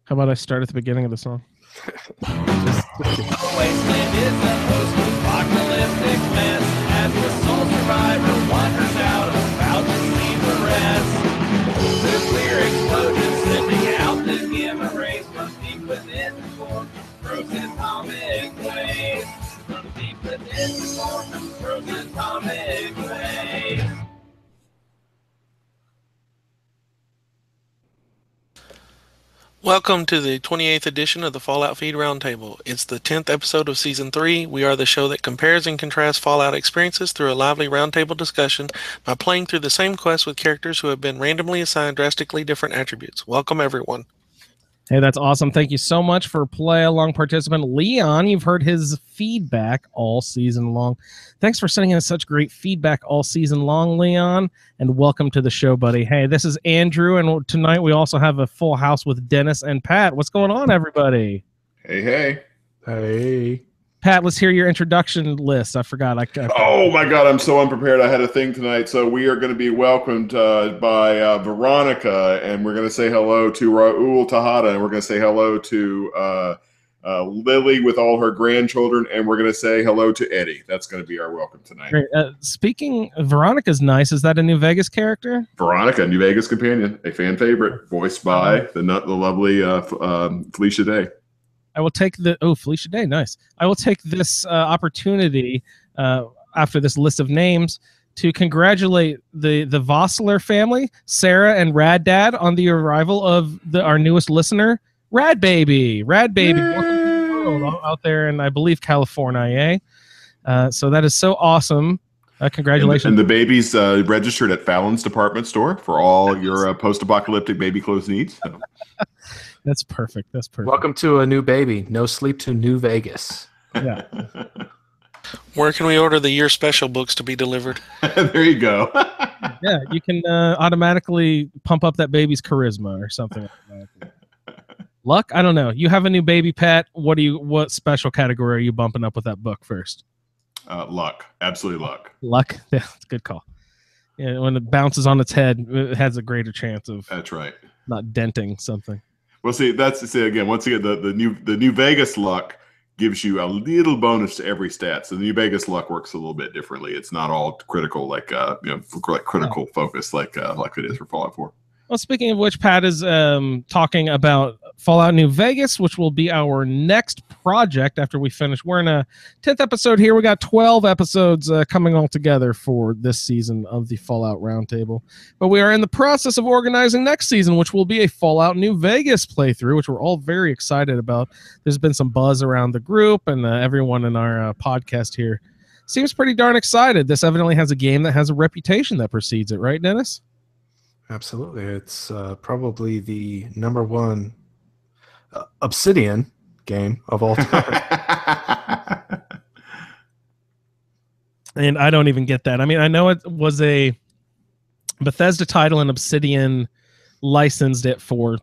How about I start at the beginning of the song? Wasteland is a post-apocalyptic mess as the sole survivor wanders out about to leave the rest. Nuclear explosions sending out the gamma rays from deep within the core, frozen atomic waves. From deep within the core, frozen atomic waves. Welcome to the 28th edition of the Fallout Feed Roundtable. It's the 10th episode of Season 3. We are the show that compares and contrasts Fallout experiences through a lively roundtable discussion by playing through the same quests with characters who have been randomly assigned drastically different attributes. Welcome, everyone. Hey, that's awesome. Thank you so much for play-along participant Leon. You've heard his feedback all season long. Thanks for sending in such great feedback all season long, Leon, and welcome to the show, buddy. Hey, this is Andrew, and tonight we also have a full house with Dennis and Pat. What's going on, everybody? Hey. Hey. Pat, let's hear your introduction list. I forgot. Oh, my God. I'm so unprepared. I had a thing tonight. So we are going to be welcomed by Veronica, and we're going to say hello to Raul Tejada, and we're going to say hello to Lily with all her grandchildren, and we're going to say hello to Eddie. That's going to be our welcome tonight. Great. Speaking, Veronica's nice. Is that a New Vegas character? Veronica, New Vegas companion, a fan favorite, voiced by the lovely Felicia Day. I will take Felicia Day, nice. I will take this opportunity after this list of names to congratulate the Vossler family, Sarah and Rad Dad, on the arrival of our newest listener, Rad Baby. Rad Baby, welcome to the world out there in, I believe, California. So that is so awesome. Congratulations. And the baby's registered at Fallon's department store for all your post-apocalyptic baby clothes needs. So. That's perfect. That's perfect. Welcome to a new baby. No sleep to New Vegas. Yeah. Where can we order the year special books to be delivered? There you go. Yeah, you can automatically pump up that baby's charisma or something like that. Luck? I don't know. You have a new baby, Pat. What special category are you bumping up with that book first? Luck. Absolutely luck. Luck? Yeah, that's a good call. Yeah, when it bounces on its head, it has a greater chance of That's right. not denting something. Well, once again, the New Vegas luck gives you a little bonus to every stat. So the New Vegas luck works a little bit differently. It's not all critical, critical focus like it is for Fallout 4. Well, speaking of which, Pat is talking about Fallout New Vegas, which will be our next project after we finish. We're in a 10th episode here. We got 12 episodes coming all together for this season of the Fallout Roundtable. But we are in the process of organizing next season, which will be a Fallout New Vegas playthrough, which we're all very excited about. There's been some buzz around the group, and everyone in our podcast here seems pretty darn excited. This evidently has a game that has a reputation that precedes it, right, Dennis? Absolutely. It's probably the number one Obsidian game of all time. And I don't even get that. I mean, I know it was a Bethesda title and Obsidian licensed it for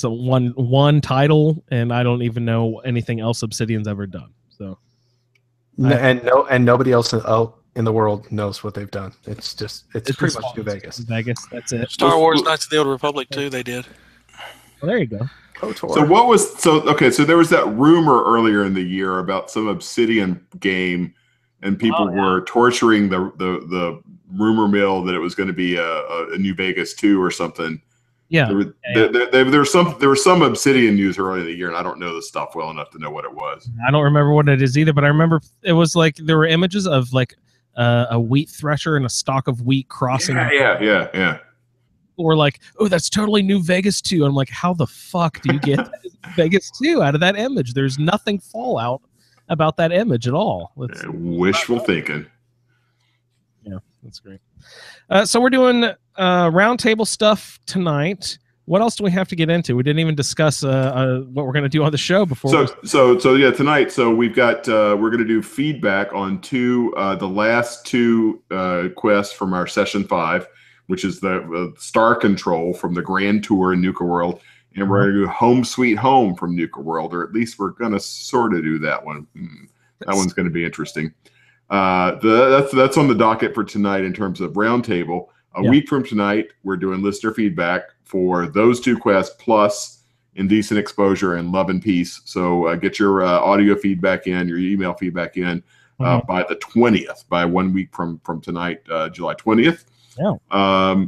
one title, and I don't even know anything else Obsidian's ever done. So, and nobody else in the world knows what they've done. It's pretty much New Vegas. Vegas, that's it. Star Wars Knights of the Old Republic too, they did. Well, there you go. So there was that rumor earlier in the year about some Obsidian game, and people were torturing the rumor mill that it was going to be a New Vegas 2 or something. Yeah. There was some Obsidian news earlier in the year, and I don't know the stuff well enough to know what it was. I don't remember what it is either, but I remember it was like there were images of like a wheat thresher and a stalk of wheat crossing. Yeah. Or like, oh, that's totally New Vegas 2. I'm like, how the fuck do you get Vegas 2 out of that image? There's nothing Fallout about that image at all. Wishful thinking. Yeah, that's great. So we're doing roundtable stuff tonight. What else do we have to get into? We didn't even discuss what we're going to do on the show before. So yeah, tonight. So we've got we're going to do feedback on the last two quests from our session 5, which is the Star Control from the Grand Tour in Nuka World, and we're going to do Home Sweet Home from Nuka World, or at least we're going to sort of do that one. That one's going to be interesting. That's on the docket for tonight in terms of roundtable. A week from tonight, we're doing listener feedback for those two quests plus indecent exposure, and love and peace. So get your audio feedback in, your email feedback in by the 20th, by 1 week from tonight, July 20th. Yeah.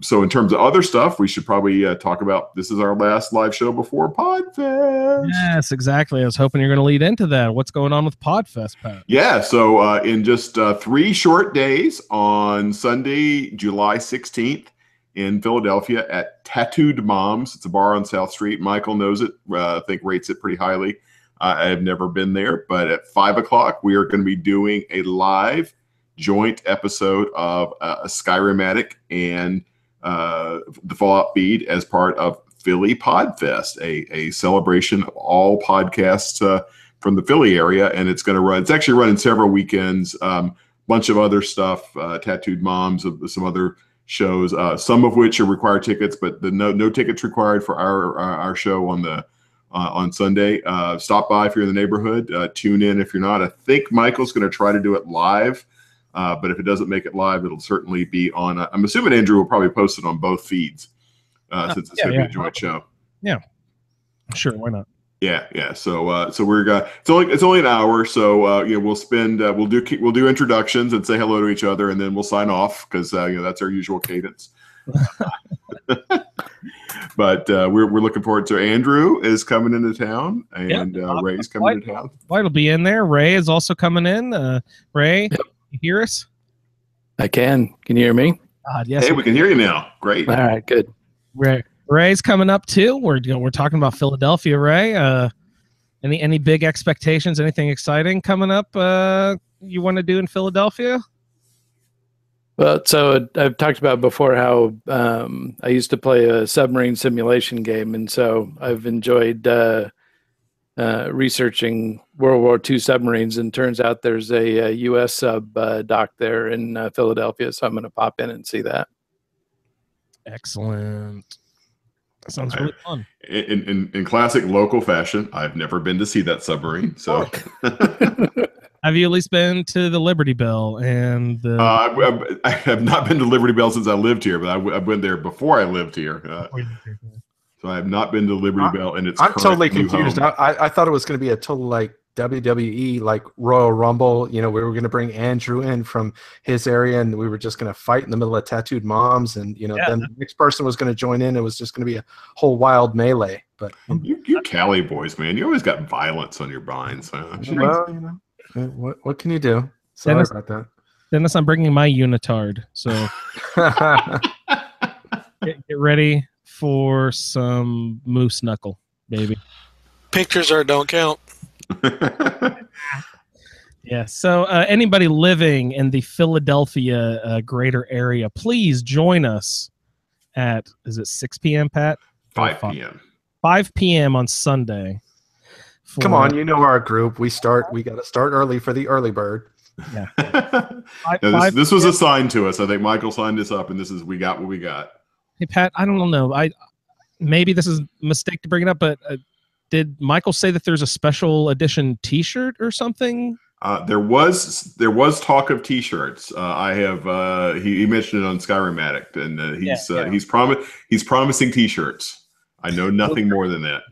So in terms of other stuff, we should probably talk about, this is our last live show before Podfest. Yes, exactly. I was hoping you're going to lead into that. What's going on with Podfest, Pat? Yeah, so in just 3 short days, on Sunday, July 16th in Philadelphia at Tattooed Moms. It's a bar on South Street. Michael knows it. I think rates it pretty highly. I have never been there, but at 5 o'clock, we are going to be doing a live joint episode of Skyrimatic and the Fallout Feed as part of Philly Podfest, a celebration of all podcasts from the Philly area, and it's going to run. It's actually running several weekends. Bunch of other stuff, Tattooed Moms, some other shows, some of which are required tickets, but no tickets required for our show on Sunday. Stop by if you're in the neighborhood. Tune in if you're not. I think Michael's going to try to do it live. But if it doesn't make it live, it'll certainly be on. I'm assuming Andrew will probably post it on both feeds since it's going to be a joint show. Yeah, sure. Why not? Yeah. So we're it's only an hour, so we'll spend we'll do introductions and say hello to each other, and then we'll sign off because that's our usual cadence. But we're looking forward to. Andrew is coming into town, and Ray's coming into town. White will be in there. Ray is also coming in. Ray. You hear us? I can. Can you hear me? Yes. Hey, we can hear you now. Great. All right, good. Ray's coming up too. We're talking about Philadelphia. Ray, any big expectations? Anything exciting coming up? You want to do in Philadelphia? Well, so I've talked about before how I used to play a submarine simulation game, and so I've enjoyed researching World War II submarines, and turns out there's a U.S. sub docked there in Philadelphia, so I'm going to pop in and see that. Excellent. That sounds really fun. In classic local fashion, I've never been to see that submarine. So, have you at least been to the Liberty Bell and the? I have not been to Liberty Bell since I lived here, but I've been there before I lived here. So I have not been to Liberty Bell, and it's. I'm totally confused. I thought it was going to be a total like WWE like Royal Rumble. We were going to bring Andrew in from his area, and we were just going to fight in the middle of Tattooed Moms, and then the next person was going to join in. It was just going to be a whole wild melee. But you Cali boys, man, you always got violence on your minds. Well, what can you do? Sorry about that. Dennis, I'm bringing my unitard, so get ready for some moose knuckle, baby. Pictures don't count. Yeah. So anybody living in the Philadelphia greater area, please join us at, is it 6 p.m., Pat? 5 p.m. 5 p.m. on Sunday. Come on, you know our group. We got to start early for the early bird. Yeah. This was assigned to us. I think Michael signed us up, and we got what we got. Hey, Pat, I don't know. Maybe this is a mistake to bring it up, but did Michael say that there's a special edition T-shirt or something? There was talk of T-shirts. I have he mentioned it on Skyrimatic, and he's promising T-shirts. I know nothing more than that.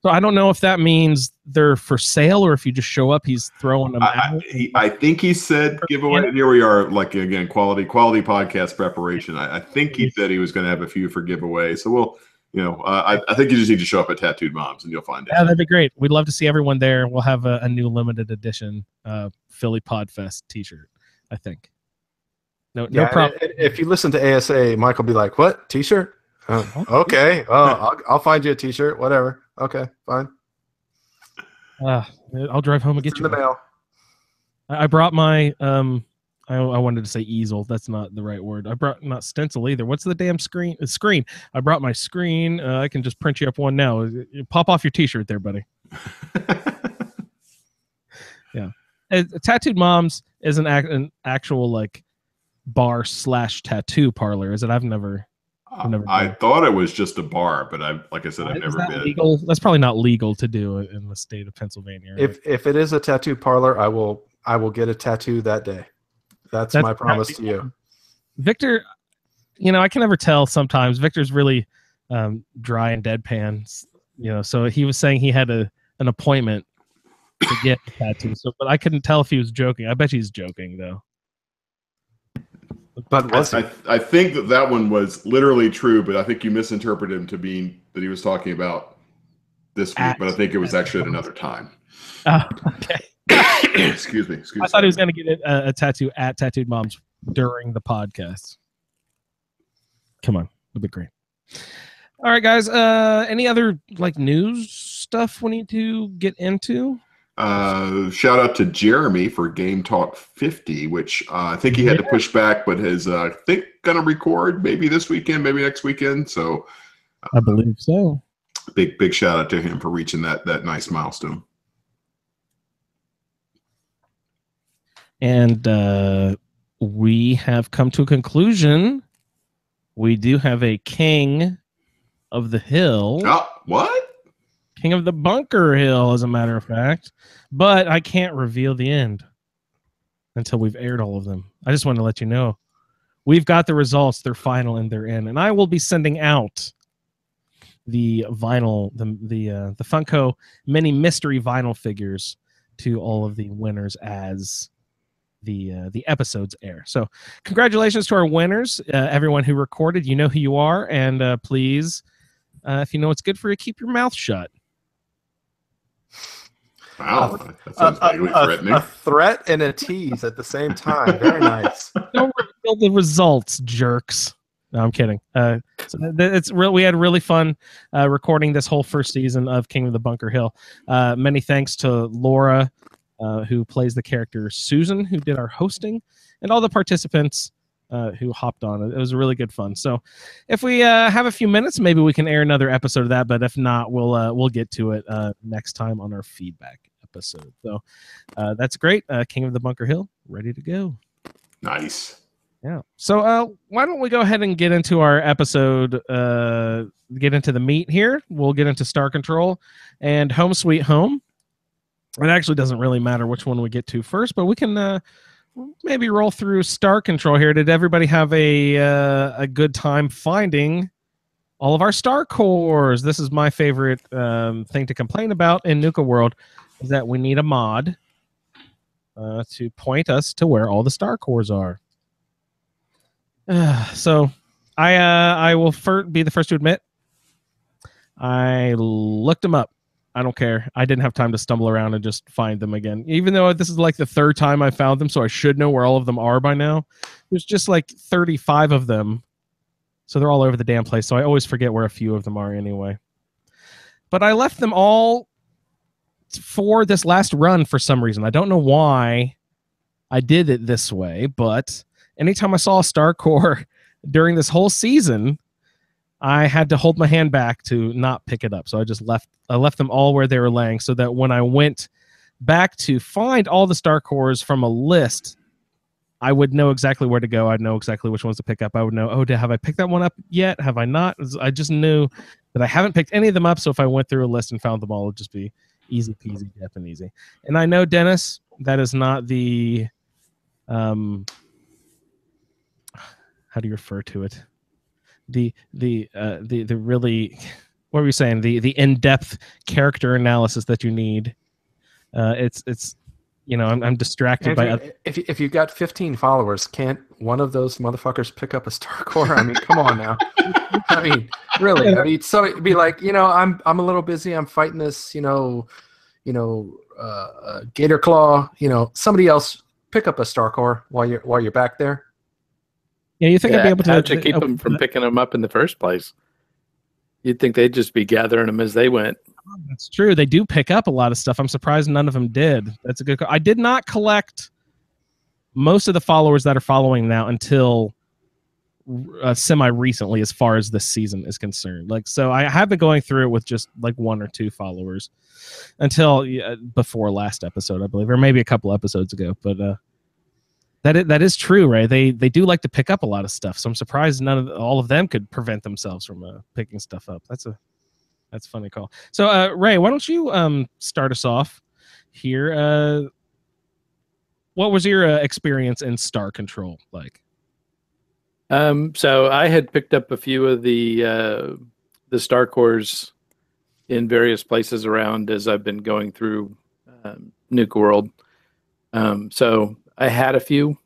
So I don't know if that means they're for sale or if you just show up, he's throwing them out. I think he said giveaway. Here we are, like, again, quality podcast preparation. I think he said he was going to have a few for giveaway. So we'll, I think you just need to show up at Tattooed Moms and you'll find it. Yeah, that'd be great. We'd love to see everyone there. We'll have a new limited edition Philly Podfest T-shirt, I think. No problem. If you listen to ASA, Mike will be like, "What T-shirt? Okay, I'll find you a T-shirt. Whatever. Okay, fine. I'll drive home and get you in the mail." I brought my I wanted to say easel. That's not the right word. I brought not stencil either. What's the damn screen? Screen. I brought my screen. I can just print you up one now. Pop off your T-shirt there, buddy. Yeah. Tattooed Moms is an actual like bar / tattoo parlor, is it? I've never I thought it was just a bar, but like I said, I've never been. Legal? That's probably not legal to do in the state of Pennsylvania. Right? If it is a tattoo parlor, I will get a tattoo that day. That's my promise to you. Victor, I can never tell sometimes. Victor's really dry and deadpan So he was saying he had an appointment to get a tattoo. So, but I couldn't tell if he was joking. I bet he's joking though. But was he? I think that one was literally true, but I think you misinterpreted him to mean that he was talking about this week. But I think it was actually at another time. Oh, okay. Excuse me. I thought he was going to get a tattoo at Tattooed Moms during the podcast. Come on, it'd be great. All right, guys. Any other news stuff we need to get into? Shout out to Jeremy for Game Talk 50, which I think he had to push back, but is I think gonna record maybe this weekend, maybe next weekend. So I believe so. Big shout out to him for reaching that nice milestone. And we have come to a conclusion. We do have a King of the Hill. Oh, what? King of the Bunker Hill, as a matter of fact. But I can't reveal the end until we've aired all of them. I just want to let you know. We've got the results. They're final and they're in. And I will be sending out the vinyl, the Funko mini mystery vinyl figures to all of the winners as the episodes air. So congratulations to our winners. Everyone who recorded, you know who you are. And please, if you know what's good for you, keep your mouth shut. Wow, that sounds vaguely threatening. A threat and a tease at the same time. Very nice. Don't reveal the results, jerks. No, I'm kidding. It's real. We had really fun recording this whole first season of King of the Bunker Hill. Many thanks to Laura, who plays the character Susan, who did our hosting, and all the participants who hopped on. It was really good fun. So if we have a few minutes, maybe we can air another episode of that. But if not, we'll get to it next time on our feedback episode. So that's great. King of the Bunker Hill, ready to go. Nice. Yeah. So why don't we go ahead and get into our episode, get into the meat here. We'll get into Star Control and Home Sweet Home. It actually doesn't really matter which one we get to first, but we can maybe roll through Star Control here. Did everybody have a good time finding all of our star cores? This is my favorite thing to complain about in Nuka World, is that we need a mod to point us to where all the star cores are. So I will be the first to admit, I looked them up. I don't care. I didn't have time to stumble around and just find them again. Even though this is the third time I found them, so I should know where all of them are by now. There's just 35 of them. So they're all over the damn place. So I always forget where a few of them are anyway. But I left them all for this last run for some reason. I don't know why I did it this way, but anytime I saw a star core during this whole season, I had to hold my hand back to not pick it up. So I left them all where they were laying, so that when I went back to find all the star cores from a list, I would know exactly where to go. I'd know exactly which ones to pick up. I would know, have I picked that one up yet? Have I not? I just knew that I haven't picked any of them up. So if I went through a list and found them all, it would just be easy peasy, Jeff, easy. And I know, Dennis, that is not the how do you refer to it? The really, what were you saying? The in-depth character analysis that you need. It's I'm distracted Andrew, by if you've got 15 followers, can't one of those motherfuckers pick up a star core? I mean, come on now. I mean, really. I mean, so it'd be I'm a little busy. I'm fighting this, gator claw. Somebody else pick up a star core while you're back there. Yeah, you think I'd be able to keep them from picking them up in the first place? You'd think they'd just be gathering them as they went. That's true. They do pick up a lot of stuff. I'm surprised none of them did. That's a good. I did not collect most of the followers that are following now until semi-recently, as far as this season is concerned. So I have been going through it with just one or two followers until before last episode, I believe, or maybe a couple episodes ago. But that is true, Ray. They do like to pick up a lot of stuff. So I'm surprised all of them could prevent themselves from picking stuff up. That's a funny call. So Ray, why don't you start us off here? What was your experience in Star Control like? So I had picked up a few of the star cores in various places around as I've been going through Nuka World. So I had a few.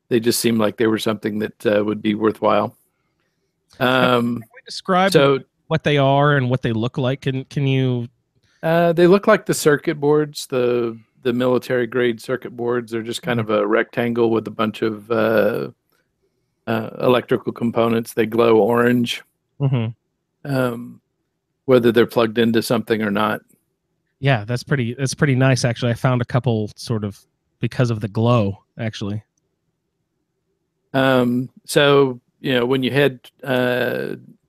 They just seemed like they were something that would be worthwhile. Can we describe what they are and what they look like? Can you? They look like the circuit boards, the military grade circuit boards. They're just kind of a rectangle with a bunch of electrical components. They glow orange, whether they're plugged into something or not. Yeah, that's pretty nice, actually. I found a couple sort of because of the glow, actually. So, when you head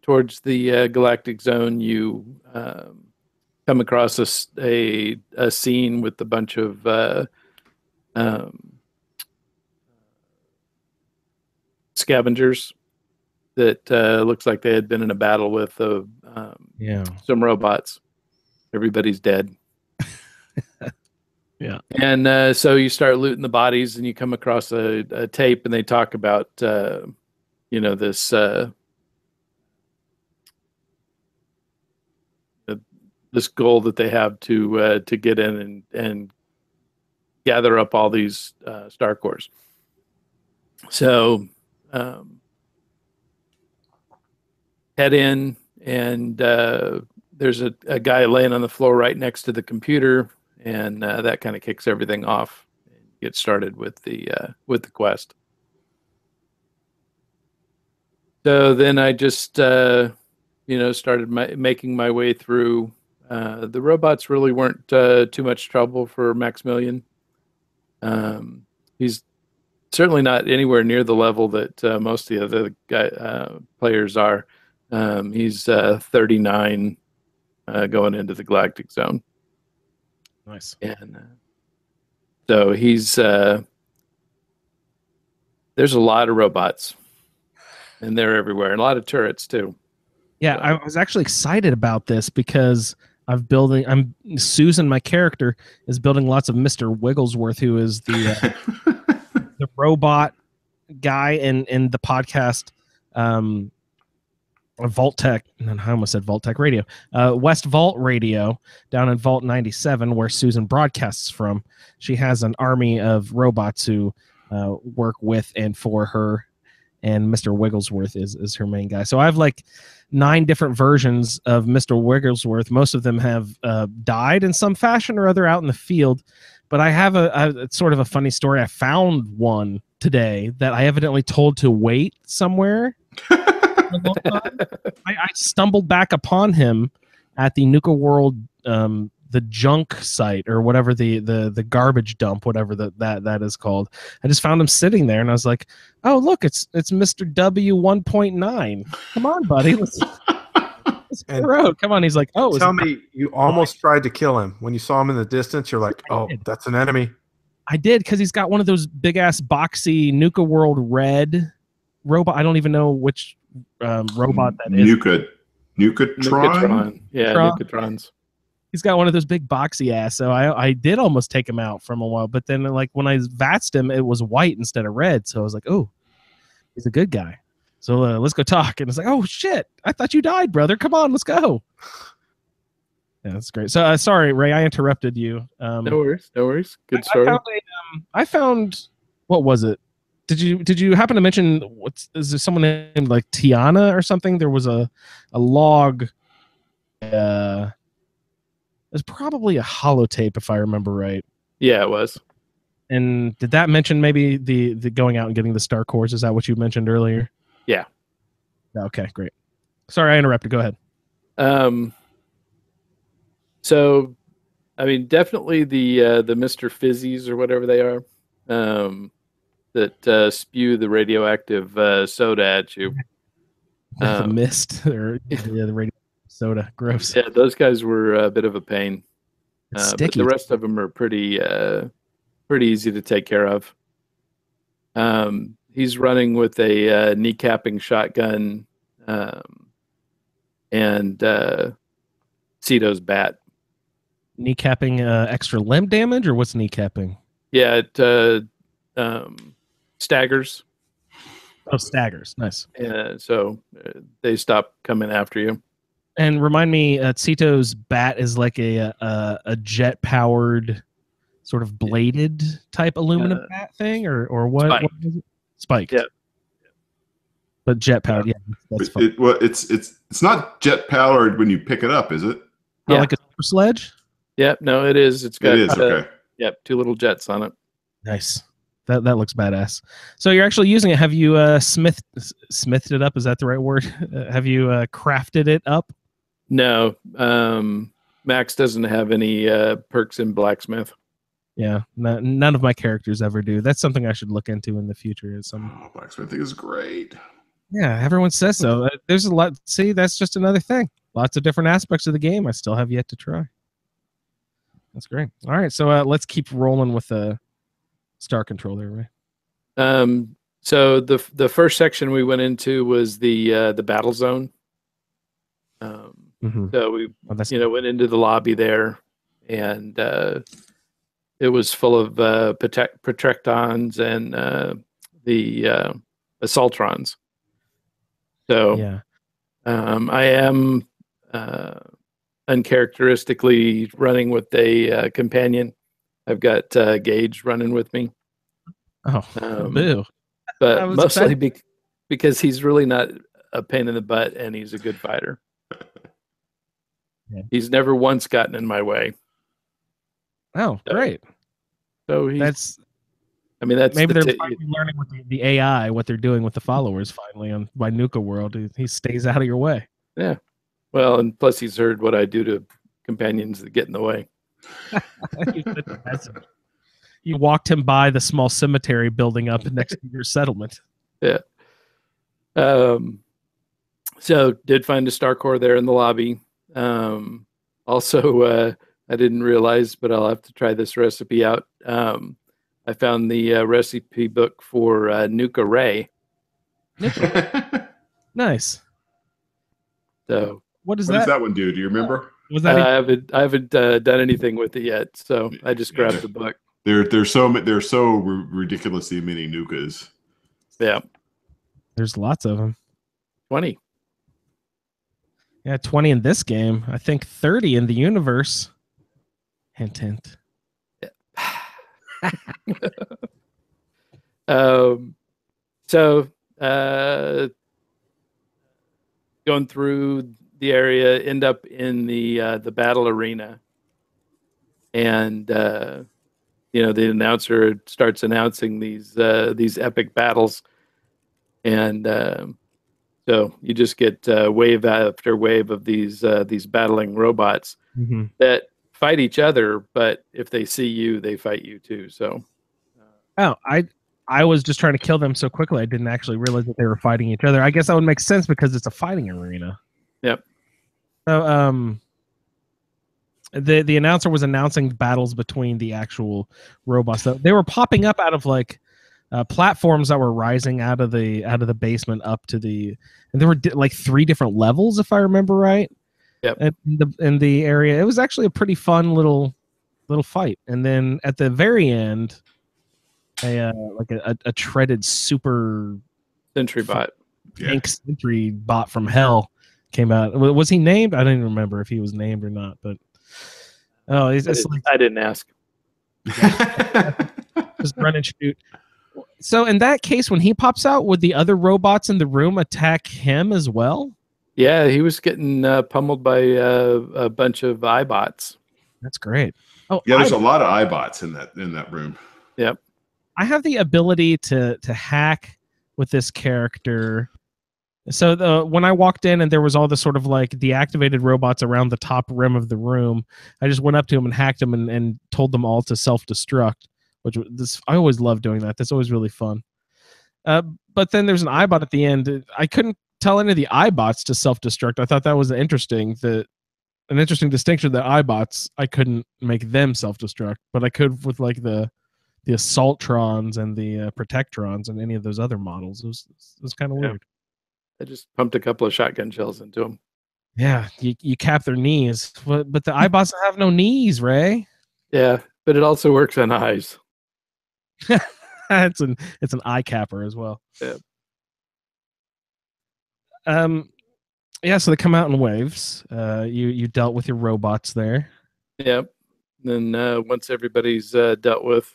towards the galactic zone, you come across a scene with a bunch of scavengers that looks like they had been in a battle with some robots. Everybody's dead. Yeah. And so you start looting the bodies, and you come across a tape, and they talk about this goal that they have to get in and gather up all these star cores. So head in, and there's a guy laying on the floor right next to the computer. And that kind of kicks everything off and get started with the quest. So then I just started making my way through. The robots really weren't too much trouble for Maximilian. He's certainly not anywhere near the level that most of the other players are. He's 39 going into the Galactic Zone. Nice. And so he's there's a lot of robots, and they're everywhere, and a lot of turrets too. Yeah, I was actually excited about this because Susan, my character, is building lots of Mr. Wigglesworth, who is the the robot guy in the podcast Vault Tech, and I almost said Vault Tech Radio, West Vault Radio down in Vault 97, where Susan broadcasts from. She has an army of robots who work with and for her, and Mr. Wigglesworth is her main guy. So I have like 9 different versions of Mr. Wigglesworth. Most of them have died in some fashion or other out in the field, but I have it's sort of a funny story. I found one today that I evidently told to wait somewhere. I stumbled back upon him at the Nuka World, the junk site or whatever the garbage dump, whatever that is called. I just found him sitting there, and I was like, "Oh, look, it's Mr. W 1.9. Come on, buddy, let's road. Come on." He's like, "Oh, tell me, you almost tried to kill him when you saw him in the distance. You're like, oh, that's an enemy." I did, because he's got one of those big ass boxy Nuka World red robot. I don't even know which robot that is. Nukatron? Yeah, Nukatrons. He's got one of those big boxy ass. So I did almost take him out from a while, but then like when I vatsed him, it was white instead of red. So I was like, oh, he's a good guy. So let's go talk. And it's like, oh shit, I thought you died, brother. Come on, let's go. Yeah, that's great. So sorry, Ray, I interrupted you. No worries. Good story. I found what was it? Did you happen to mention is there someone named like Tiana or something? There was a log. It was probably a holotape if I remember right. Yeah, it was. And did that mention maybe the going out and getting the star cores? Is that what you mentioned earlier? Yeah. Okay, great. Sorry, I interrupted. Go ahead. So, I mean, definitely the Mr. Fizzies or whatever they are. That spew the radioactive soda at you. The mist or the radio soda. Gross. Yeah, those guys were a bit of a pain. Sticky. But the rest of them are pretty easy to take care of. He's running with a kneecapping shotgun and Cito's bat. Kneecapping extra limb damage, or what's kneecapping? Yeah, it staggers. Oh, staggers. Nice. So they stop coming after you. And remind me, Tsito's bat is like a jet powered, sort of bladed type aluminum bat thing, or what? Spiked. What is it? Spiked. Yeah. But jet powered. Yeah, that's fun. It's not jet powered when you pick it up, is it? Oh, Yeah. like a super sledge. Yep. No, it is. It's got. It is okay. Yep. 2 little jets on it. Nice. That looks badass. So you're actually using it. Have you smithed it up? Is that the right word? Have you crafted it up? No. Max doesn't have any perks in blacksmith. Yeah, none of my characters ever do. That's something I should look into in the future. Blacksmithing is great. Yeah, everyone says so. There's a lot. See, that's just another thing. Lots of different aspects of the game I still have yet to try. That's great. All right, so let's keep rolling with the Star Control there, right? So the first section we went into was the battle zone. So we went into the lobby there, and it was full of protectons and the assaultrons. So yeah, I am uncharacteristically running with a companion. I've got Gage running with me. Oh, boo! But mostly because he's really not a pain in the butt, and he's a good fighter. Yeah. He's never once gotten in my way. Oh, great! So that's maybe they're finally learning with the AI what they're doing with the followers. Finally, by Nuka World, he stays out of your way. Yeah. Well, and plus he's heard what I do to companions that get in the way. You walked him by the small cemetery building up next to your settlement. Yeah. So did find a Star Core there in the lobby. Also, I didn't realize, but I'll have to try this recipe out. I found the recipe book for Nuka Ray. Nice. So what does that one do? Do you remember? Was that I haven't done anything with it yet, so I just grabbed the book. There's so ridiculously many Nukas. Yeah, there's lots of them. 20. Yeah, 20 in this game. I think 30 in the universe. Hint, hint. So going through the area, end up in the battle arena, and the announcer starts announcing these epic battles, and so you just get wave after wave of these battling robots that fight each other, but if they see you, they fight you too. So, I was just trying to kill them so quickly I didn't actually realize that they were fighting each other. I guess that would make sense because it's a fighting arena. Yep. So the announcer was announcing battles between the actual robots. They were popping up out of like platforms that were rising out of the basement up to and there were like 3 different levels if I remember right. Yep. In the area, it was actually a pretty fun little fight. And then at the very end, a treaded super sentry bot, tank sentry bot from hell came out. Was he named? I don't even remember if he was named or not. But I didn't ask. Just run and shoot. So in that case, when he pops out, would the other robots in the room attack him as well? Yeah, he was getting pummeled by a bunch of iBots. That's great. Oh, yeah, there's a lot of iBots in that room. Yep. I have the ability to hack with this character. So when I walked in and there was all the sort of like deactivated robots around the top rim of the room, I just went up to them and hacked them and told them all to self-destruct. I always love doing that. That's always really fun. But then there's an iBot at the end. I couldn't tell any of the iBots to self-destruct. I thought that was interesting distinction that iBots, I couldn't make them self-destruct, but I could with like the Assaultrons and the Protectrons and any of those other models. It was kind of weird. I just pumped a couple of shotgun shells into them. Yeah, you cap their knees, but the iBots have no knees, Ray. Yeah, but it also works on eyes. it's an eye capper as well. Yeah. Yeah, so they come out in waves. You dealt with your robots there. Yep. Then once everybody's dealt with,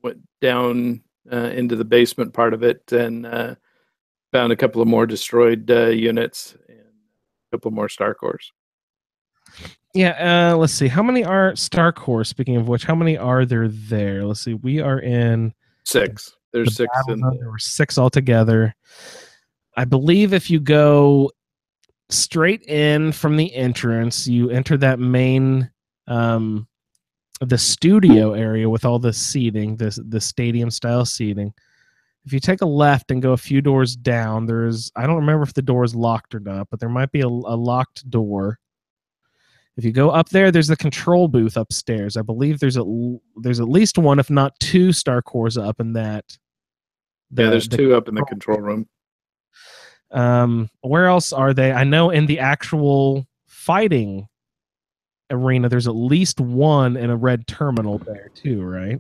went down into the basement part of it and found a couple of more destroyed units and a couple more star cores. Yeah, let's see. How many are Star Cores? Speaking of which, how many are there? Let's see. We are in 6. There's 6 battle in zone. There were 6 altogether. I believe if you go straight in from the entrance, you enter that main the studio area with all the seating, the stadium style seating. If you take a left and go a few doors down, I don't remember if the door is locked or not, but there might be a locked door. If you go up there, there's the control booth upstairs. I believe there's at least one, if not 2 Star Cores up in that. There's 2 up in the control room. Where else are they? I know in the actual fighting arena, there's at least 1 in a red terminal there too, right?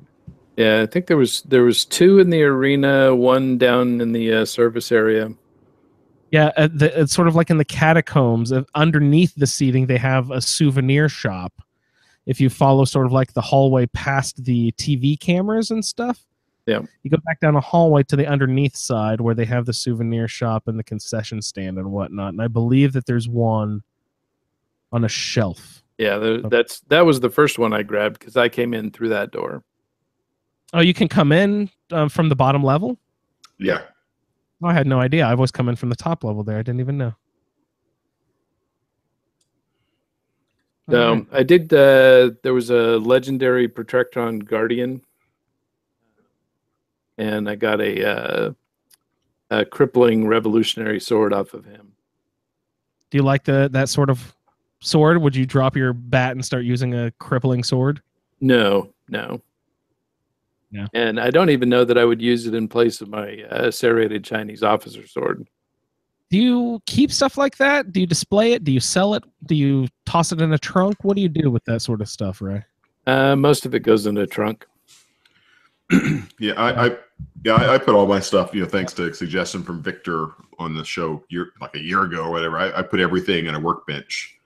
Yeah, I think there was 2 in the arena, 1 down in the service area. Yeah, it's sort of like in the catacombs. Underneath the seating, they have a souvenir shop. If you follow sort of like the hallway past the TV cameras and stuff, yeah, you go back down a hallway to the underneath side where they have the souvenir shop and the concession stand and whatnot. And I believe that there's one on a shelf. Yeah, that was the first one I grabbed because I came in through that door. Oh, you can come in from the bottom level? Yeah. Oh, I had no idea. I've always come in from the top level there. I didn't even know. No, I did. There was a legendary Protectron Guardian, and I got a crippling revolutionary sword off of him. Do you like that sort of sword? Would you drop your bat and start using a crippling sword? No. Yeah. And I don't even know that I would use it in place of my serrated Chinese officer sword. Do you keep stuff like that? Do you display it? Do you sell it? Do you toss it in a trunk? What do you do with that sort of stuff, Ray? Most of it goes in a trunk. Yeah, I put all my stuff, thanks to a suggestion from Victor on the show like a year ago or whatever. I put everything in a workbench.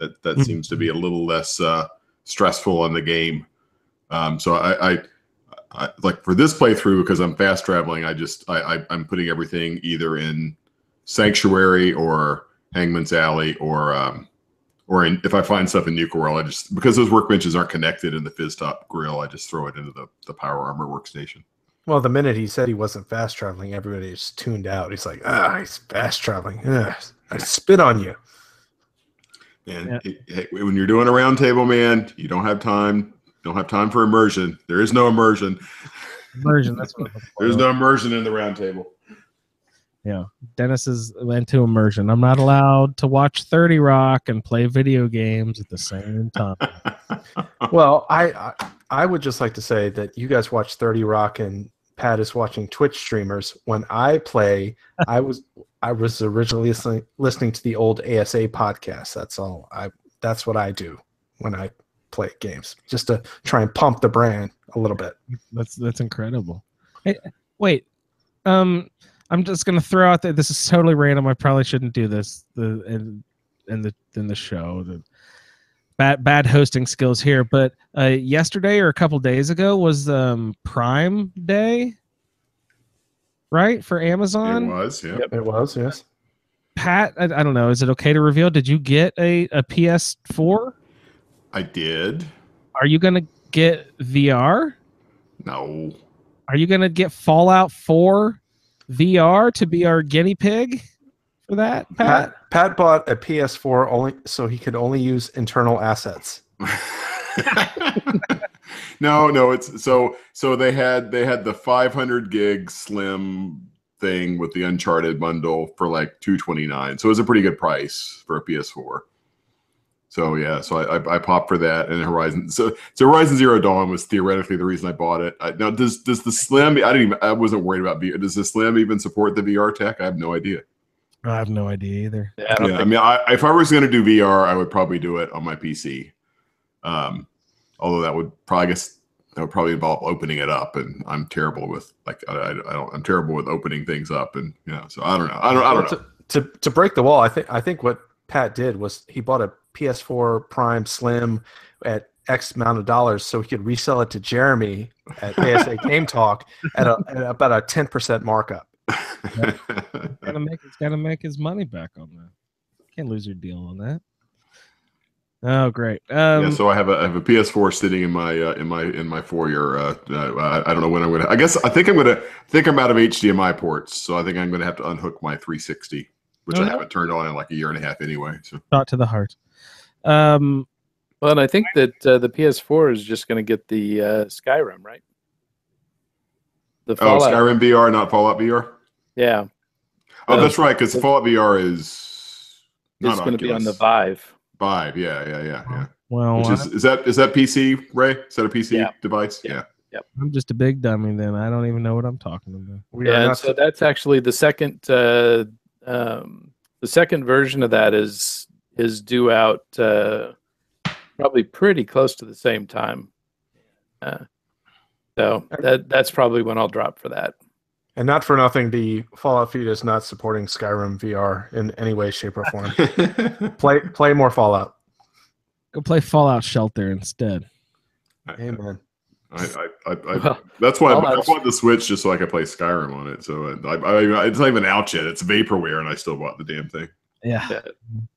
That seems to be a little less stressful on the game. So I like for this playthrough, because I'm fast traveling, I'm putting everything either in Sanctuary or Hangman's Alley or if I find stuff in Nuka World, because those workbenches aren't connected in the Fizztop grill, I just throw it into the Power Armor workstation. Well, the minute he said he wasn't fast traveling, everybody just tuned out. He's like, he's fast traveling. I spit on you. And when you're doing a round table, man, you don't have time. Don't have time for immersion. There is no immersion. Immersion. That's what There's no immersion in the round table. Yeah, Dennis is into immersion. I'm not allowed to watch 30 Rock and play video games at the same time. Well, I would just like to say that you guys watch 30 Rock and Pat is watching Twitch streamers. When I play, I was originally listening to the old ASA podcast. That's all. That's what I do when I play games, just to try and pump the brand a little bit. That's incredible. Hey, wait, I'm just gonna throw out there. This is totally random. I probably shouldn't do this. In the show, the bad hosting skills here. But yesterday or a couple days ago was Prime Day, right, for Amazon? It was, yeah. Yep, it was, yes. Pat, I don't know. Is it okay to reveal? Did you get a PS4? I did. Are you gonna get VR? No. Are you gonna get Fallout 4 VR to be our guinea pig for that, Pat? Pat bought a PS4 only so he could only use internal assets. No, it's so they had the 500 gig slim thing with the Uncharted bundle for like $229. So it was a pretty good price for a PS4. So yeah, I popped for that, and Horizon. So Horizon Zero Dawn was theoretically the reason I bought it. Now does the Slim? I wasn't worried about VR. Does the Slim even support the VR tech? I have no idea. I have no idea either. Yeah, if I was going to do VR, I would probably do it on my PC. Although that would probably involve opening it up, and I'm terrible with I'm terrible with opening things up, and so I don't know. to break the wall, I think what Pat did was he bought a PS4 Prime Slim at X amount of dollars so he could resell it to Jeremy at ASA Game Talk at about a 10% markup. He's got to make his money back on that. Can't lose your deal on that. Oh, great. Yeah, so I have a PS4 sitting in my foyer. I don't know when I'm gonna. I think I'm out of HDMI ports, so I think I'm gonna have to unhook my 360, which I haven't turned on in like a year and a half anyway. So thought to the heart. Well, and I think that the PS4 is just going to get the Skyrim, right? The Fallout. Skyrim VR, not Fallout VR. Yeah. Oh, that's right, because Fallout VR is it's going to be on the Vive. Vive, yeah. Well, is that PC, Ray? Is that a PC device? Yeah. Yep. I'm just a big dummy then. I don't even know what I'm talking about. And so that's actually the second version of that is due out probably pretty close to the same time. So that's probably when I'll drop for that. And not for nothing, the Fallout feed is not supporting Skyrim VR in any way, shape, or form. Play more Fallout. Go play Fallout Shelter instead. Amen. That's why I bought the Switch just so I could play Skyrim on it. So it's not even out yet. It's vaporware, and I still bought the damn thing. Yeah.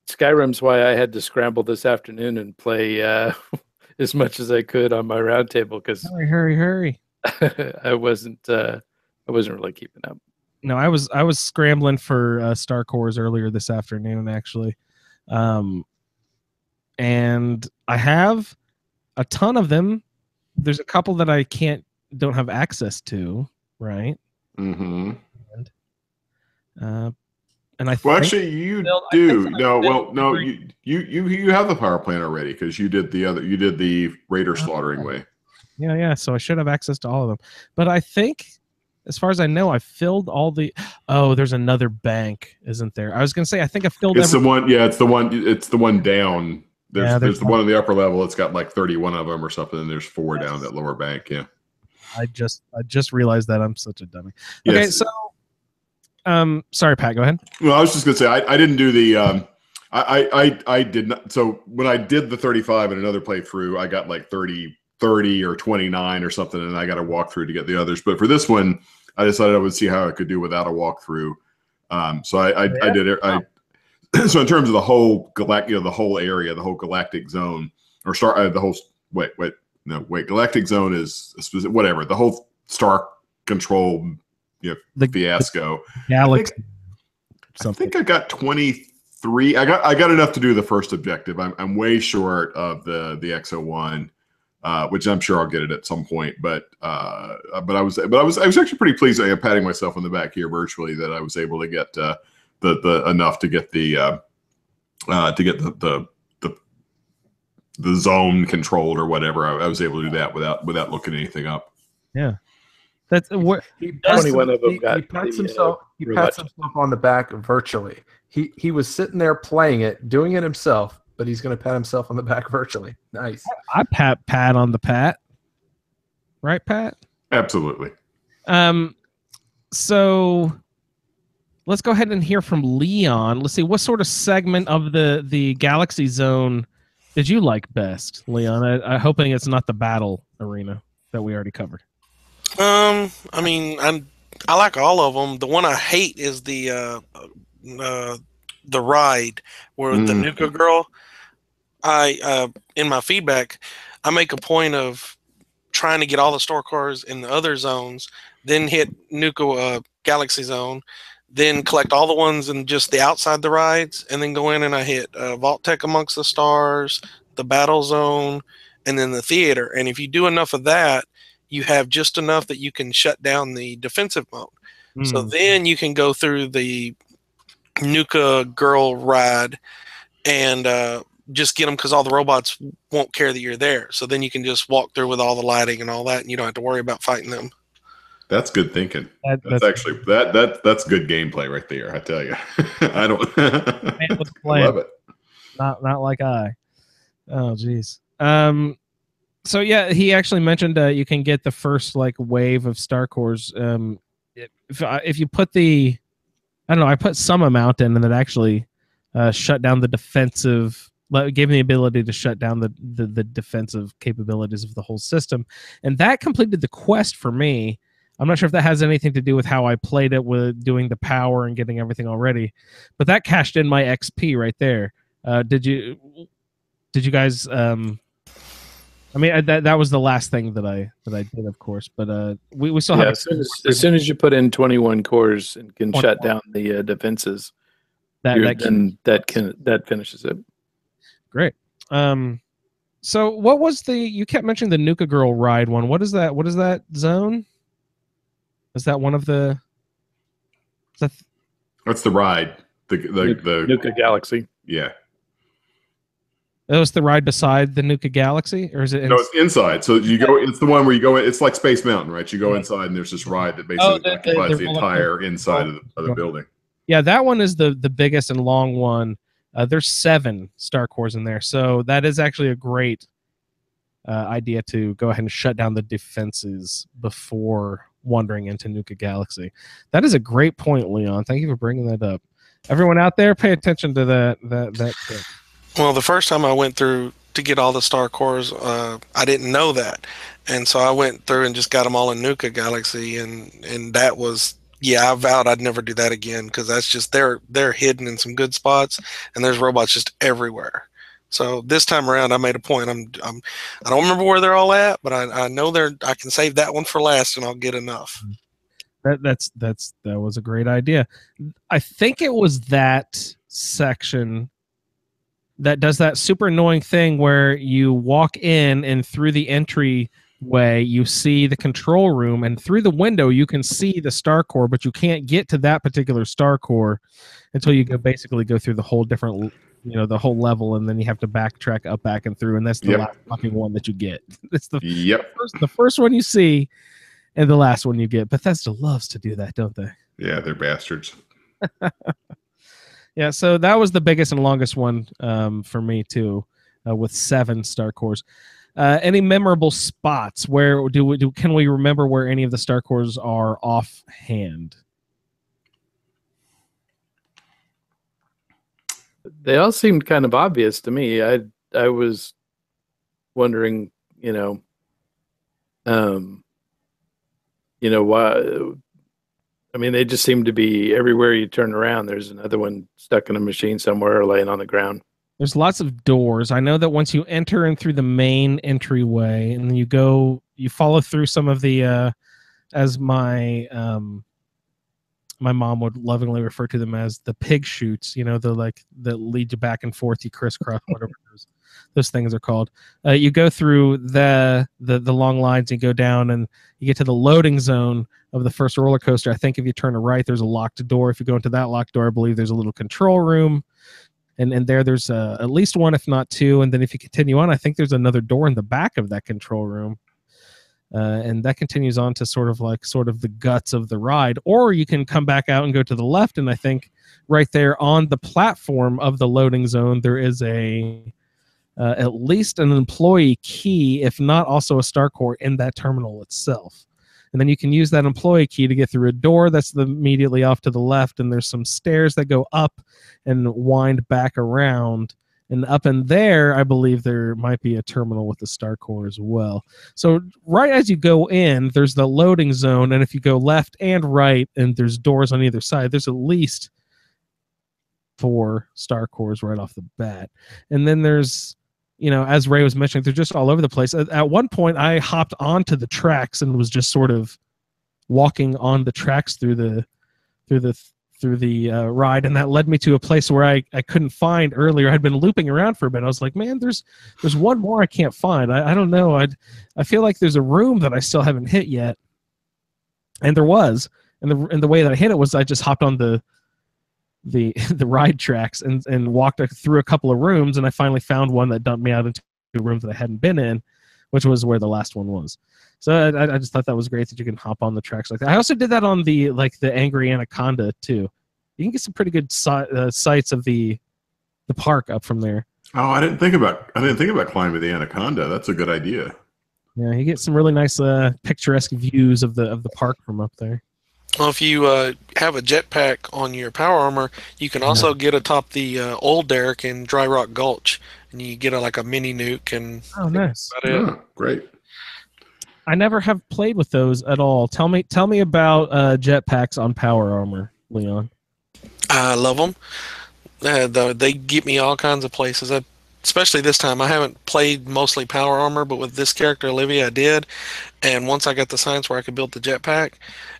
Skyrim's why I had to scramble this afternoon and play as much as I could on my Roundtable because hurry. I wasn't really keeping up. No, I was scrambling for Star Cores earlier this afternoon, actually, and I have a ton of them. There's a couple that I don't have access to, right? Mm-hmm. And I actually you do. No, you have the power plant already because you did the raider slaughtering way. Yeah. So I should have access to all of them, but I think. As far as I know, I filled all the. Oh, there's another bank, isn't there? I was going to say, I think I filled. It's the one. Yeah, it's the one. It's the one down. There's the one on the upper level. It's got like 31 of them or something, and there's 4 down that lower bank. Yeah. I just realized that I'm such a dummy. Okay, so, sorry, Pat. Go ahead. Well, I was just going to say I didn't do the. I did not. So when I did the 35 in another playthrough, I got like 30 or 29 or something, and I got a walkthrough to get the others. But for this one, I decided I would see how I could do without a walkthrough. So I did it. So in terms of the whole the whole area, the whole galactic zone, or galactic zone is a specific, whatever. The whole star control, fiasco. Galaxy. I think I got 23. I got enough to do the first objective. I'm way short of the X01. Which I'm sure I'll get it at some point, but I was actually pretty pleased. I am patting myself on the back here virtually that I was able to get the enough to get the zone controlled or whatever. I was able to do that without looking anything up. Yeah, that's what he pats himself on the back virtually. He was sitting there playing it, doing it himself. But he's going to pat himself on the back virtually. Nice. I pat on the pat. Right, Pat? Absolutely. So let's go ahead and hear from Leon. Let's see, what sort of segment of the Galaxy Zone did you like best, Leon? I'm hoping it's not the battle arena that we already covered. I mean, I like all of them. The one I hate is the ride where the Nuka girl. In my feedback, I make a point of trying to get all the store cars in the other zones, then hit Nuka Galaxy Zone, then collect all the ones in just the outside the rides, and then go in and I hit Vault Tech Amongst the Stars, the Battle Zone, and then the theater. And if you do enough of that, you have just enough that you can shut down the defensive mode. So then you can go through the Nuka girl ride and just get them because all the robots won't care that you're there. So then you can just walk through with all the lighting and all that, and you don't have to worry about fighting them. That's good thinking. That's actually that's good gameplay right there. I tell you, I don't love it. Not like I. Oh geez. So yeah, he actually mentioned you can get the first like wave of Star Cores. If you put the I don't know. I put some amount in, and it actually shut down the defensive. Gave me the ability to shut down the defensive capabilities of the whole system, and that completed the quest for me. I'm not sure if that has anything to do with how I played it with doing the power and getting everything already, but that cashed in my XP right there. Did you guys? I mean, that was the last thing that I did, of course. But we still have. As soon as you put in 21 cores and can shut down the defenses, that finishes it. Great. So what was you kept mentioning the Nuka Girl ride one? What is that? What is that zone? Is that one of the? That's the ride. The Nuka Galaxy. Yeah. That was the ride beside the Nuka Galaxy, or is it? No, it's inside. So you go. It's the one where you go. It's like Space Mountain, right? You go inside, and there's this ride that basically occupies the entire inside of the building. Yeah, that one is the biggest and long one. There's 7 star cores in there, so that is actually a great idea to go ahead and shut down the defenses before wandering into Nuka Galaxy. That is a great point, Leon. Thank you for bringing that up. Everyone out there, pay attention to that tip. Well, the first time I went through to get all the star cores, I didn't know that, and so I went through and just got them all in Nuka Galaxy, and that was. Yeah, I vowed I'd never do that again because that's just they're hidden in some good spots, and there's robots just everywhere. So this time around, I made a point. I don't remember where they're all at, but I know I can save that one for last, and I'll get enough. That was a great idea. I think it was that section that does that super annoying thing where you walk in and through the entry way you see the control room, and through the window you can see the star core, but you can't get to that particular star core until you basically go through the whole different, the whole level, and then you have to backtrack up, back, and through, and that's the last fucking one that you get. It's the first one you see and the last one you get. Bethesda loves to do that, don't they? Yeah, they're bastards. Yeah, so that was the biggest and longest one for me too, with 7 star cores. Any memorable spots where can we remember where any of the star cores are offhand? They all seemed kind of obvious to me. I was wondering, why. I mean, they just seem to be everywhere you turn around. There's another one stuck in a machine somewhere or laying on the ground. There's lots of doors. I know that once you enter in through the main entryway, and then you follow through some of the, as my my mom would lovingly refer to them as the pig chutes. That lead you back and forth. You crisscross, whatever those things are called. You go through the long lines. And you go down, and you get to the loading zone of the first roller coaster. I think if you turn to right, there's a locked door. If you go into that locked door, I believe there's a little control room. And there's at least 1, if not 2. And then if you continue on, I think there's another door in the back of that control room. And that continues on to sort of the guts of the ride. Or you can come back out and go to the left. And I think right there on the platform of the loading zone, there is at least an employee key, if not also a star core in that terminal itself. And then you can use that employee key to get through a door that's immediately off to the left, and there's some stairs that go up and wind back around. And up in there, I believe there might be a terminal with the star core as well. So right as you go in, there's the loading zone, and if you go left and right, and there's doors on either side, there's at least 4 star cores right off the bat. And then there's, as Ray was mentioning, they're just all over the place. At one point, I hopped onto the tracks and was just sort of walking on the tracks through the ride, and that led me to a place where I couldn't find earlier. I'd been looping around for a bit. I was like, man, there's one more I can't find. I don't know. I feel like there's a room that I still haven't hit yet, and there was. And the way that I hit it was I just hopped on the ride tracks and walked through a couple of rooms, and I finally found one that dumped me out into a room that I hadn't been in, which was where the last one was. So I just thought that was great that you can hop on the tracks like that. I also did that on the Angry Anaconda too. You can get some pretty good sights of the park up from there. Oh, I didn't think about climbing the Anaconda. That's a good idea. Yeah, you get some really nice picturesque views of the park from up there. Well, if you have a jetpack on your power armor, you can also get atop the old derrick in Dry Rock Gulch, and you get like a mini nuke, and Oh, nice. about it. Oh, great. I never have played with those at all. Tell me about jetpacks on power armor, Leon. I love them. They get me all kinds of places. Especially this time, I haven't played mostly power armor, but with this character Olivia, I did. And once I got the science where I could build the jetpack,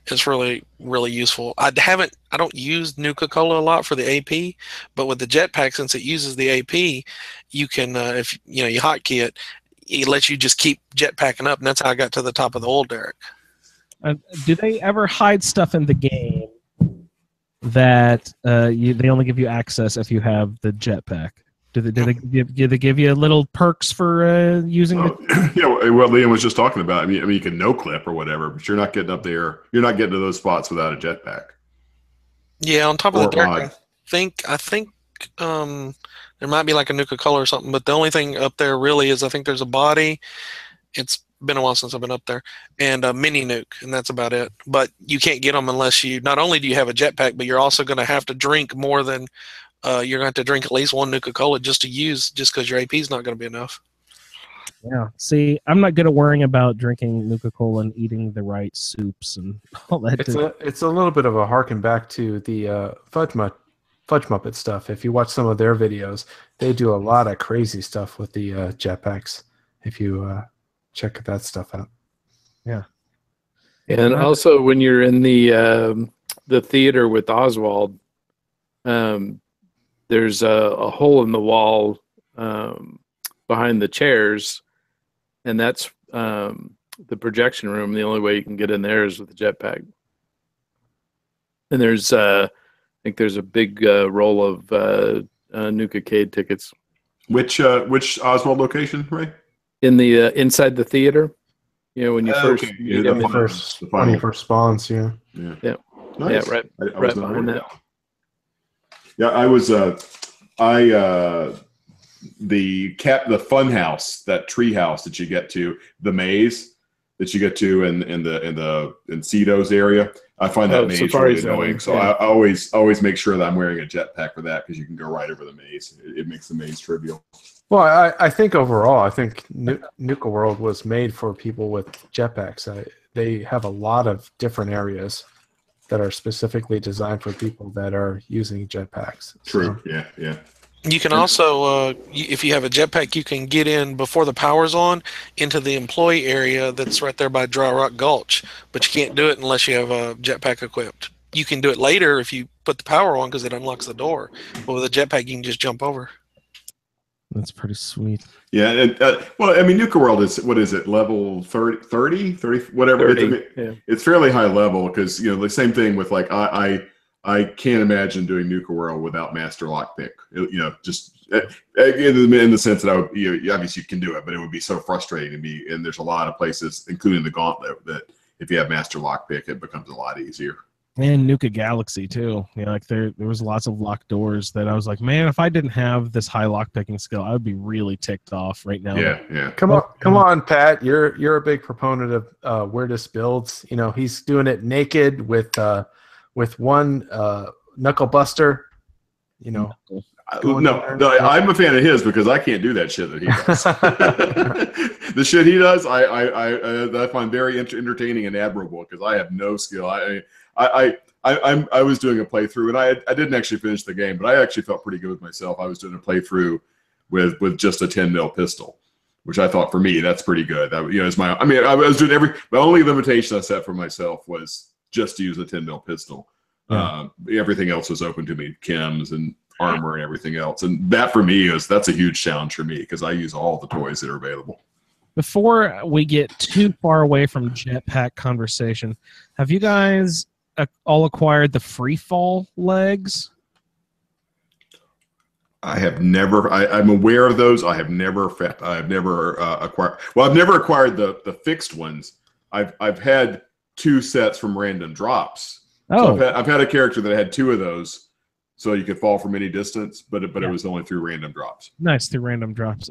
it's really, really useful. I don't use Nuka-Cola a lot for the AP, but with the jetpack, since it uses the AP, you can, if you hotkey it lets you just keep jetpacking up, and that's how I got to the top of the old derrick. Do they ever hide stuff in the game that they only give you access if you have the jetpack? Do they give you little perks for using the? Yeah, what Liam was just talking about. I mean, you can no clip or whatever, but you're not getting up there. You're not getting to those spots without a jetpack. Yeah, on top of the Or derrick, mod. I think there might be like a Nuka-Cola or something, but the only thing up there really is I think there's a body. It's been a while since I've been up there, and a mini nuke, and that's about it. But you can't get them unless not only do you have a jetpack, but you're also going to have to drink more than you're going to have to drink at least one Nuka-Cola just because your AP is not going to be enough. Yeah. See, I'm not good at worrying about drinking Nuka-Cola and eating the right soups and all that. It's a little bit of a harken back to the Fudge Muppet stuff. If you watch some of their videos, they do a lot of crazy stuff with the jetpacks. If you check that stuff out. Yeah. And also when you're in the theater with Oswald, there's a hole in the wall behind the chairs, and that's the projection room. The only way you can get in there is with the jetpack. And there's I think there's a big roll of Nuka-Cade tickets. Which Oswald location, Ray? In the inside the theater, when you first okay. meet Yeah, him, When he first spawns, yeah. Yeah. Nice. Yeah, right was not behind aware that. of Yeah, I was the fun house, that tree house that you get to, the maze that you get to in Cedo's area. I find that maze Safari really Zone, annoying. So yeah. I always make sure that I'm wearing a jetpack for that, because you can go right over the maze. It makes the maze trivial. Well, I think overall, I think Nuka World was made for people with jetpacks. They have a lot of different areas that are specifically designed for people that are using jetpacks. True. So, Yeah. You can also, if you have a jetpack, you can get in before the power's on into the employee area that's right there by Dry Rock Gulch, but you can't do it unless you have a jetpack equipped. You can do it later if you put the power on, because it unlocks the door. But with a jetpack, you can just jump over. That's pretty sweet. Yeah, and well, I mean, Nuka World is, what is it, level 30, whatever. 30, yeah. It's fairly high level, because the same thing with like I can't imagine doing Nuka World without Master Lockpick. Just in the sense that I would, obviously you can do it, but it would be so frustrating to me. And there's a lot of places, including the Gauntlet, that if you have Master Lockpick, it becomes a lot easier. And Nuka Galaxy too. Like there was lots of locked doors that I was like, man, if I didn't have this high lock picking skill, I would be really ticked off right now. Yeah. Come on, Pat. You're a big proponent of Weirdest builds. He's doing it naked with one knuckle buster. No, I'm a fan of his because I can't do that shit that he does. The shit he does, I find very entertaining and admirable, because I have no skill. I was doing a playthrough, and I didn't actually finish the game, but I actually felt pretty good with myself. I was doing a playthrough with just a 10 mil pistol, which I thought, for me, that's pretty good. That is I was doing the only limitation I set for myself was just to use a 10 mil pistol. Yeah. Everything else was open to me, chems and armor and everything else, and that for me that's a huge challenge for me, because I use all the toys that are available. Before we get too far away from jetpack conversation, have you guys all acquired the free fall legs? I have never. I'm aware of those. I have never acquired. Well, I've never acquired the fixed ones. I've had 2 sets from random drops. Oh, So I've had a character that had 2 of those, so you could fall from any distance, but it was only through random drops. nice, through random drops.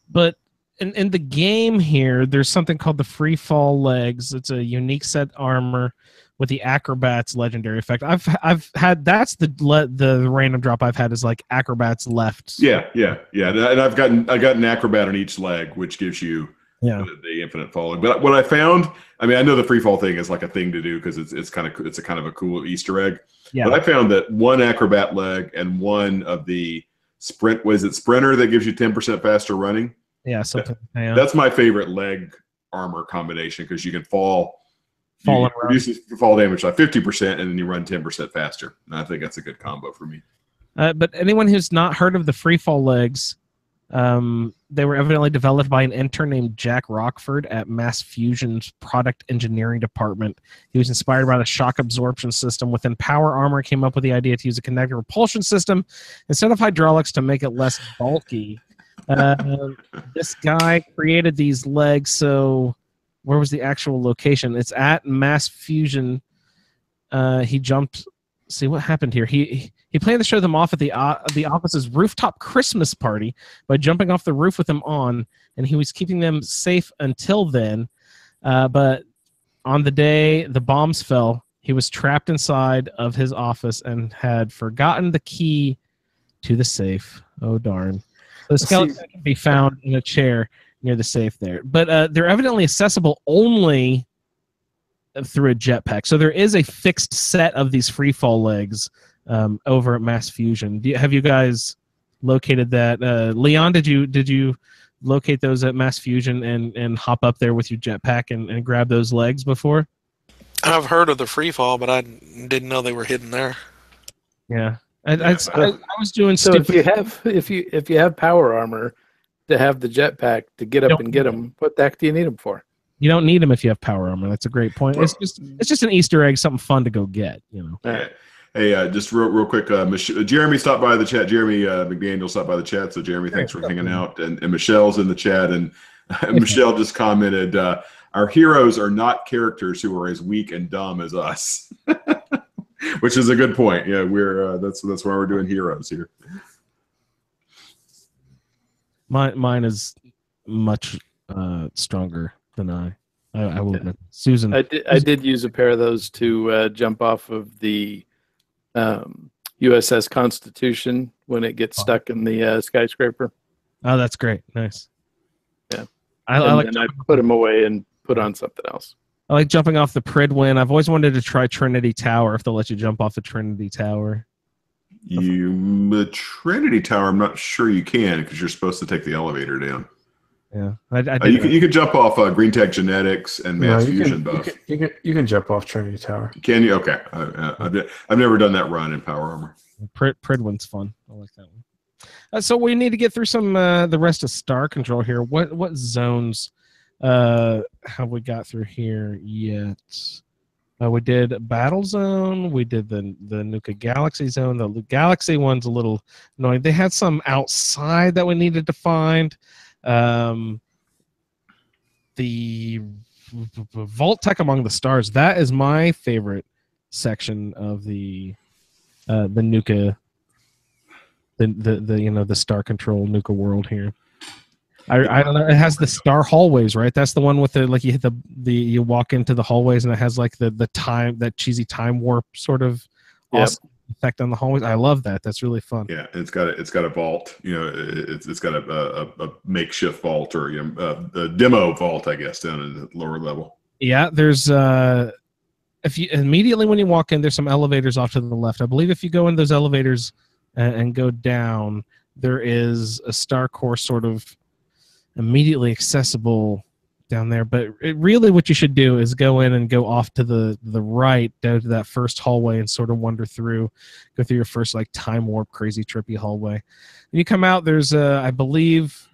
But in the game here, there's something called the free fall legs. It's a unique set armor with the Acrobat's legendary effect. I've had the random drop I've had is like Acrobat's left. Yeah. And I've gotten Acrobat on each leg, which gives you the infinite falling. But what I found, I mean, I know the free fall thing is like a thing to do because it's a kind of a cool Easter egg. Yeah. But I found that one Acrobat leg and one of the Sprinter that gives you 10% faster running. Yeah, something. That's my favorite leg armor combination because you can fall reduces fall damage by 50%, and then you run 10% faster. And I think that's a good combo for me. But anyone who's not heard of the free fall legs, they were evidently developed by an intern named Jack Rockford at Mass Fusion's product engineering department. He was inspired by the shock absorption system within Power Armor, came up with the idea to use a kinetic repulsion system instead of hydraulics to make it less bulky. This guy created these legs, so where was the actual location? It's at Mass Fusion. He jumped. See what happened here. He planned to show them off at the office's rooftop Christmas party by jumping off the roof with them on, and he was keeping them safe until then. But on the day the bombs fell, he was trapped inside of his office and had forgotten the key to the safe. Oh darn! The skeleton can be found in a chair near the safe there, but they're evidently accessible only through a jetpack. So there is a fixed set of these free fall legs over at Mass Fusion. Have you guys located that? Leon, did you locate those at Mass Fusion and hop up there with your jetpack and grab those legs before? I've heard of the free fall, but I didn't know they were hidden there. Yeah. I was doing so stupid. if you have power armor to have the jetpack to get up and get them, what the heck do you need them for? You don't need them if you have power armor. That's a great point. It's just an Easter egg, something fun to go get. Yeah. Hey, just real quick, Jeremy stopped by the chat. Jeremy McDaniel stopped by the chat. So Jeremy, thanks for hanging out. And Michelle's in the chat, and Michelle just commented, "Our heroes are not characters who are as weak and dumb as us," which is a good point. Yeah, we're that's why we're doing heroes here. Mine is much stronger than I will admit. Susan, I did use a pair of those to jump off of the USS Constitution when it gets stuck in the skyscraper. Oh, that's great. Nice. Yeah. I put them away and put on something else. I like jumping off the Pridwin. I've always wanted to try Trinity Tower if they'll let you jump off the Trinity Tower. The Trinity Tower, I'm not sure you can because you're supposed to take the elevator down. Yeah, you can jump off Green Tech Genetics and Mass Fusion buff. You can jump off Trinity Tower. Can you? Okay, I've never done that run in Power Armor. Pridwin's fun. I like that one. So we need to get through some the rest of Star Control here. What zones have we got through here yet? We did Battle Zone. We did the Nuka Galaxy Zone. The Galaxy one's a little annoying. They had some outside that we needed to find. The Vault Tech Among the Stars, that is my favorite section of the Nuka, the Star Control Nuka world here. I don't know. It has the star hallways, right? That's the one with the you hit you walk into the hallways and it has like the time, that cheesy time warp sort of awesome effect on the hallways. I love that. That's really fun. Yeah, it's got a vault. It's got a makeshift vault or a demo vault, I guess, down in the lower level. Yeah, there's if you immediately when you walk in, there's some elevators off to the left. I believe if you go in those elevators and go down, there is a Star Core sort of immediately accessible down there. But really what you should do is go in and go off to the right down to that first hallway and sort of wander through, go through your first like time warp crazy trippy hallway. When you come out, there's I believe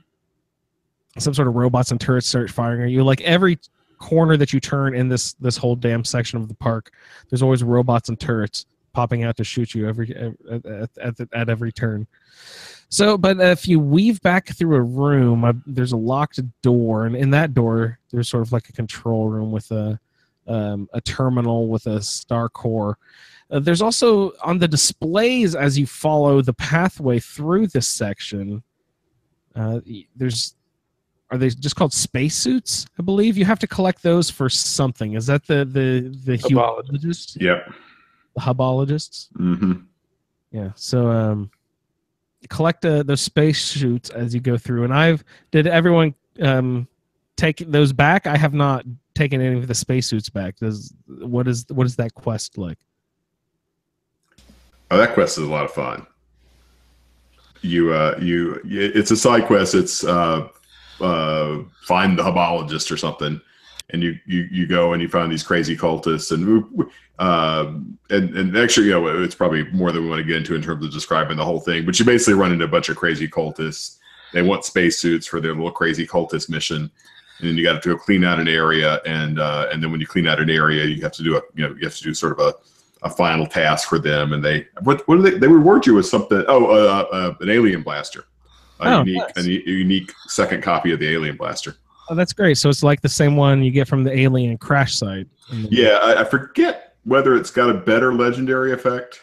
some sort of robots and turrets start firing at you. Like every corner that you turn in this whole damn section of the park, there's always robots and turrets popping out to shoot you at every turn. So, but if you weave back through a room, there's a locked door, and in that door, there's sort of like a control room with a terminal with a Star Core. There's also on the displays as you follow the pathway through this section. There's are they just called spacesuits? I believe you have to collect those for something. Is that the hubologists? Yep. The hubologists. Mm-hmm. Yeah. So collect those spacesuits as you go through. And did everyone take those back? I have not taken any of the spacesuits back. What is that quest like? Oh, that quest is a lot of fun. It's a side quest. It's find the hubologist or something, and you go and you find these crazy cultists, and actually, it's probably more than we want to get into in terms of describing the whole thing. But you basically run into a bunch of crazy cultists. They want spacesuits for their little crazy cultist mission, and then you got to go clean out an area, and then when you clean out an area, you have to do sort of a final task for them, and they reward you with something. An alien blaster, nice. a unique second copy of the alien blaster. Oh, that's great. So it's like the same one you get from the alien crash site. Yeah, I forget whether it's got a better legendary effect.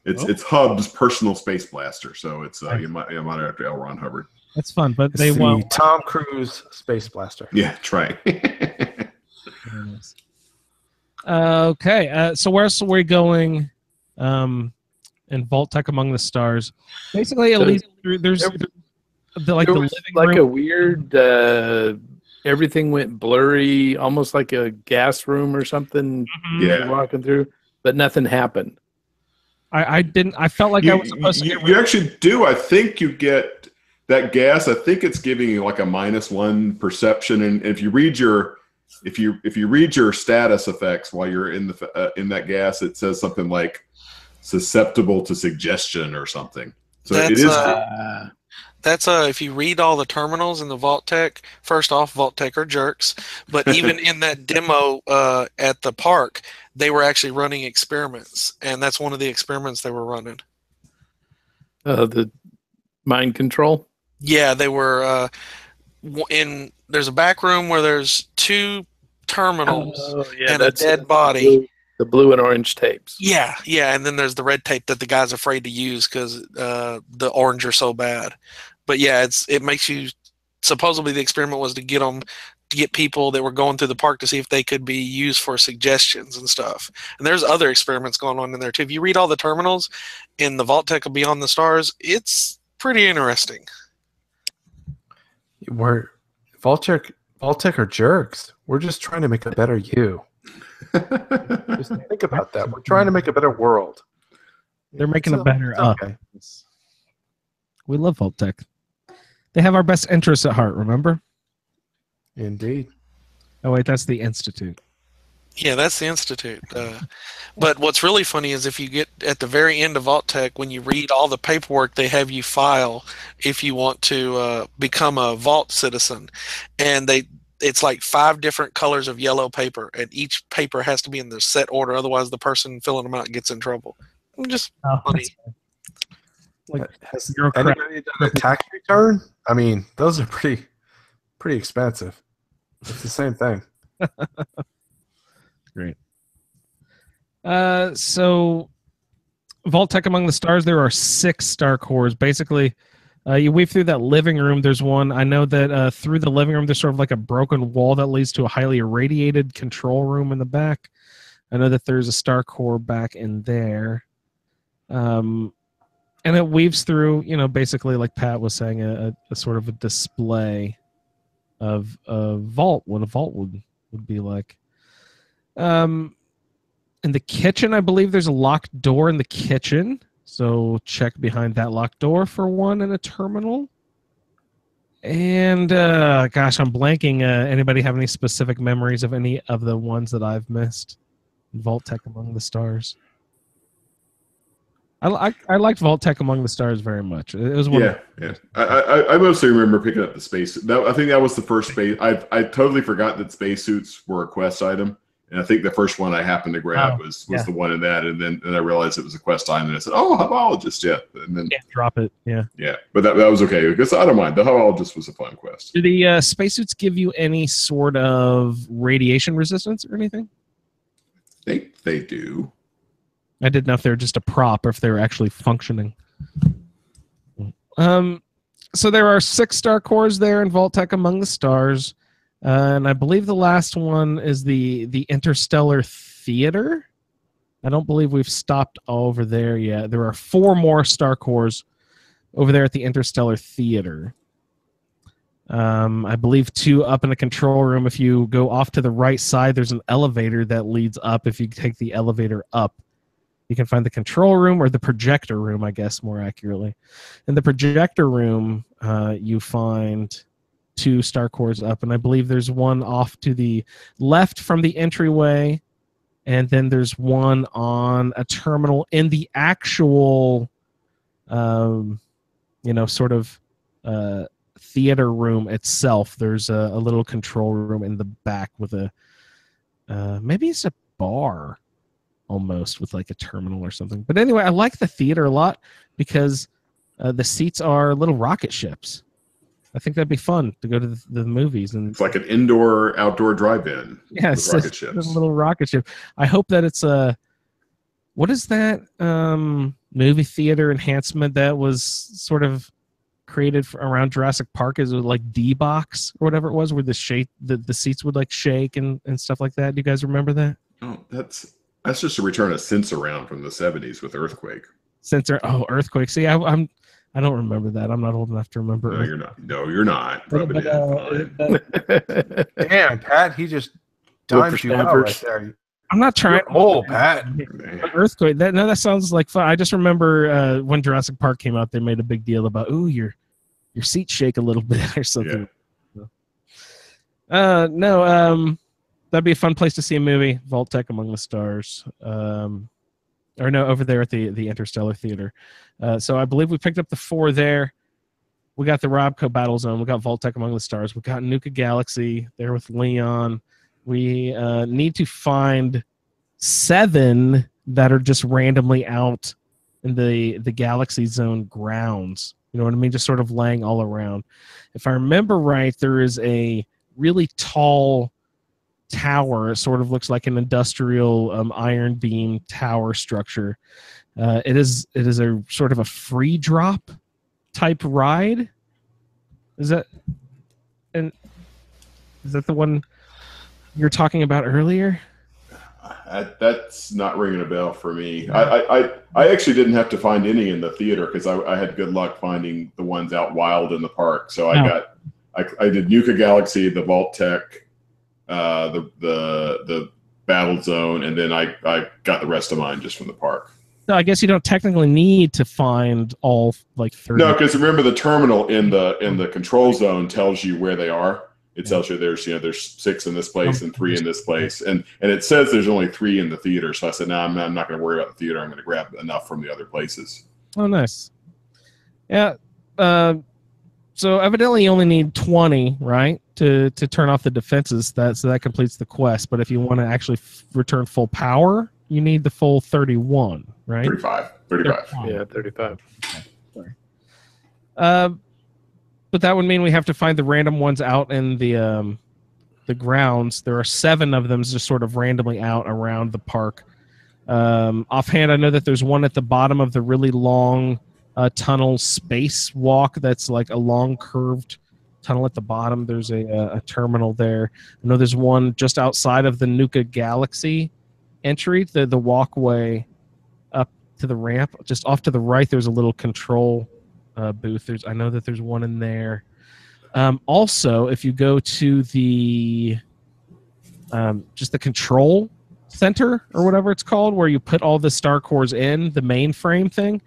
It's Hub's personal space blaster, so it's you might after L. Ron Hubbard. That's fun, but It's they the won't. Tom Cruise space blaster. Yeah, that's right. Okay, so where else are we going in Vault Tech Among the Stars? Basically, at least there's the living room. A weird, everything went blurry, almost like a gas room or something. Yeah. Walking through, but nothing happened. I felt like I was supposed to. You actually do. I think you get that gas. I think it's giving you like a -1 perception, and if you read your status effects while you're in that gas, it says something like susceptible to suggestion or something. So it is. That's if you read all the terminals in the Vault Tech. First off, Vault Tech are jerks, but even in that demo at the park, they were actually running experiments, and that's one of the experiments they were running. The mind control. Yeah, they were there's a back room where there's 2 terminals and a dead body. The blue and orange tapes. Yeah, and then there's the red tape that the guy's afraid to use because the orange are so bad. But yeah, it makes you. Supposedly, the experiment was to get people that were going through the park to see if they could be used for suggestions and stuff. And there's other experiments going on in there too. If you read all the terminals in the Vault Tech Beyond the Stars, it's pretty interesting. Vault Tech are jerks. We're just trying to make a better you. Just think about that. We're trying to make a better world. They're making a better us. We love Vault Tech. They have our best interests at heart, remember? Indeed. Oh, wait, that's the Institute. Yeah, that's the Institute. But what's really funny is if you get at the very end of Vault Tech, when you read all the paperwork they have you file if you want to become a Vault citizen, and it's like 5 different colors of yellow paper, and each paper has to be in the set order, otherwise the person filling them out gets in trouble. Just funny. Like, has anybody done a tax return? I mean, those are pretty expensive. It's the same thing. Great. So Vault Tech Among the Stars, there are 6 star cores. Basically, you weave through that living room. There's one. I know that through the living room, there's sort of like a broken wall that leads to a highly irradiated control room in the back. I know that there's a star core back in there. And it weaves through, basically, like Pat was saying, a sort of a display of a vault, what a vault would be like. In the kitchen, I believe there's a locked door in the kitchen. So check behind that locked door for one in a terminal. And, gosh, I'm blanking. Anybody have any specific memories of any of the ones that I've missed? Vault Tech Among the Stars. I liked Vault Tech Among the Stars very much. It was one. Yeah. I mostly remember picking up the space. I think that was the first space. I totally forgot that spacesuits were a quest item, and I think the first one I happened to grab was the one in that, and then I realized it was a quest item, and I said, "Oh, hubologist, yeah." And then drop it, yeah. But that was okay because I don't mind. The hubologist was a fun quest. Do the spacesuits give you any sort of radiation resistance or anything? I think they do. I didn't know if they were just a prop or if they were actually functioning. So there are 6 star cores there in Vault-Tec Among the Stars. And I believe the last one is the Interstellar Theater. I don't believe we've stopped over there yet. There are 4 more star cores over there at the Interstellar Theater. I believe 2 up in the control room. If you go off to the right side, there's an elevator that leads up. If you take the elevator up, you can find the control room, or the projector room, I guess, more accurately. In the projector room, you find 2 star cores up, and I believe there's one off to the left from the entryway, and then there's one on a terminal in the actual, sort of theater room itself. There's a little control room in the back with a, maybe it's a bar almost, with like a terminal or something. But anyway, I like the theater a lot because the seats are little rocket ships. I think that'd be fun to go to the movies. And it's like an indoor-outdoor drive-in. Yeah, with rocket ships. A little rocket ship. I hope that it's what is that movie theater enhancement that was sort of created around Jurassic Park? Is it like D-Box or whatever it was, where the seats would like shake and stuff like that? Do you guys remember that? Oh, that's just a return of Sense-Around from the 70s with Earthquake. Earthquake. See, I don't remember that. I'm not old enough to remember. No, you're not. No, you're not. Damn, Pat, he just dimed you out right there. I'm not trying. Oh, Pat. Earthquake. That sounds like fun. I just remember when Jurassic Park came out, they made a big deal about, your seat shake a little bit or something. Yeah. That'd be a fun place to see a movie. Vault-Tec Among the Stars. Over there at the Interstellar Theater. So I believe we picked up the 4 there. We got the Robco Battle Zone. We got Vault-Tec Among the Stars. We got Nuka Galaxy there with Leon. We need to find 7 that are just randomly out in the Galaxy Zone grounds. You know what I mean? Just sort of laying all around. If I remember right, there is a really tall tower. It sort of looks like an industrial iron beam tower structure. It is a sort of a free drop type ride. Is that the one you're talking about earlier? That's not ringing a bell for me. I actually didn't have to find any in the theater because I had good luck finding the ones out wild in the park. So I did Nuka Galaxy, the Vault-Tec, the Battle Zone, and then I got the rest of mine just from the park. No, I guess you don't technically need to find all like 30. No, because remember the terminal in the control zone tells you where they are. It tells you there's 6 in this place and 3 in this place, and it says there's only 3 in the theater. So I said, no, I'm not going to worry about the theater. I'm going to grab enough from the other places. Oh, nice. Yeah. So evidently you only need 20, right, to turn off the defenses. So that completes the quest. But if you want to actually return full power, you need the full 31, right? 35. Yeah, 35. Okay. Sorry. But that would mean we have to find the random ones out in the grounds. There are 7 of them just sort of randomly out around the park. Offhand, I know that there's one at the bottom of the really long tunnel space walk that's like a long curved tunnel at the bottom. There's a terminal there. I know there's one just outside of the Nuka Galaxy entry, the walkway up to the ramp. Just off to the right, there's a little control booth. I know that there's one in there. Also, if you go to the just the control center or whatever it's called, where you put all the star cores in the mainframe thing,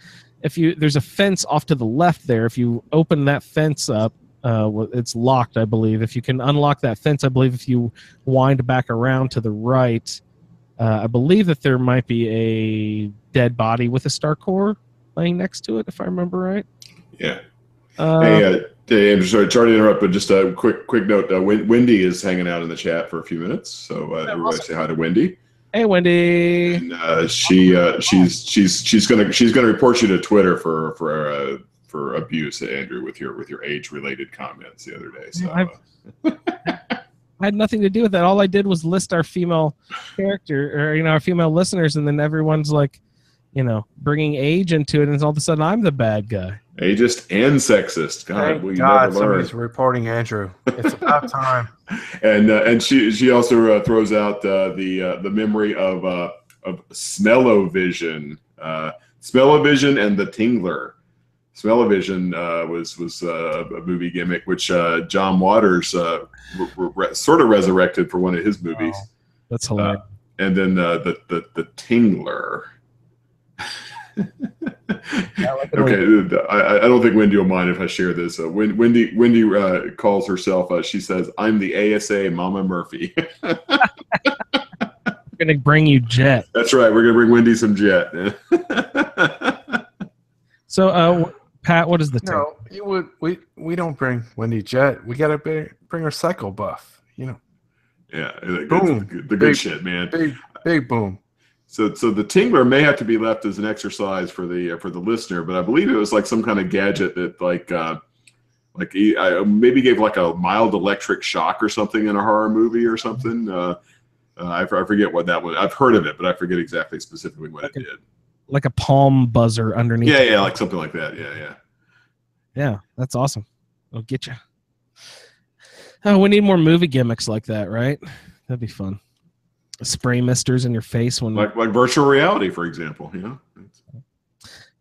there's a fence off to the left there. If you open that fence up, it's locked, I believe. If you can unlock that fence, I believe if you wind back around to the right, I believe that there might be a dead body with a star core laying next to it, if I remember right. Yeah. Hey, I'm sorry to interrupt, but just a quick note. Wendy is hanging out in the chat for a few minutes, so everybody say hi to Wendy. Hey, Wendy. And she's gonna report you to Twitter for abuse, Andrew, with your age-related comments the other day. So I had nothing to do with that. All I did was list our female character, or our female listeners, and then everyone's like, bringing age into it, and all of a sudden I'm the bad guy. Ageist and sexist. God, Thank will you God never learn? somebody's reporting Andrew. It's about time. And she also throws out the memory of Smell-O-Vision, Smell-O-Vision and the Tingler. Smell-O-Vision was a movie gimmick which John Waters sort of resurrected for one of his movies. Wow. That's hilarious. And then the Tingler. Okay, I don't think Wendy will mind if I share this. Wendy calls herself. She says, "I'm the ASA Mama Murphy." We're gonna bring you Jet. That's right. We're gonna bring Wendy some Jet. So, Pat, what is the tip? No, we don't bring Wendy Jet. We gotta bring her Psycho Buff. Yeah, Boom. the good shit, man. Big boom. So the Tingler may have to be left as an exercise for the listener, but I believe it was like some kind of gadget that maybe gave like a mild electric shock or something in a horror movie or something. I forget what that was. I've heard of it, but I forget exactly specifically what it did. Like a palm buzzer underneath. Yeah, like something like that. Yeah, that's awesome. I'll get you. Oh, we need more movie gimmicks like that, right? That'd be fun. Spray misters in your face when like virtual reality, for example.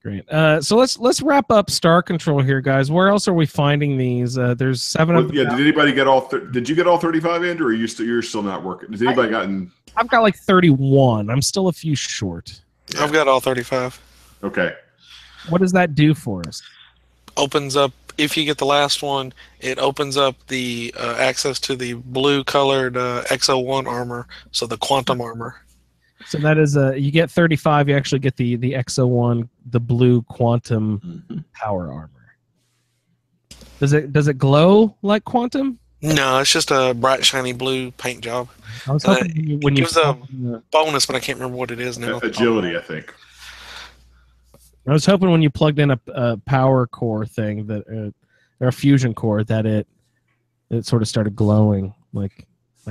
Great. So let's wrap up Star Control here, guys. Where else are we finding these? There's 7 of them. Yeah. Did anybody get all? Did you get all 35, Andrew? Or you're still not working? Has anybody gotten? I've got like 31. I'm still a few short. Yeah. I've got all 35. Okay. What does that do for us? Opens up. If you get the last one, it opens up the access to the blue-colored XO1 armor, so the quantum armor. So that is you get 35. You actually get the XO1, the blue quantum power armor. Does it glow like quantum? No, it's just a bright, shiny blue paint job. I was hoping when you gives a bonus, but I can't remember what it is now. Agility, I think. I was hoping when you plugged in a power core thing that or a fusion core that it sort of started glowing like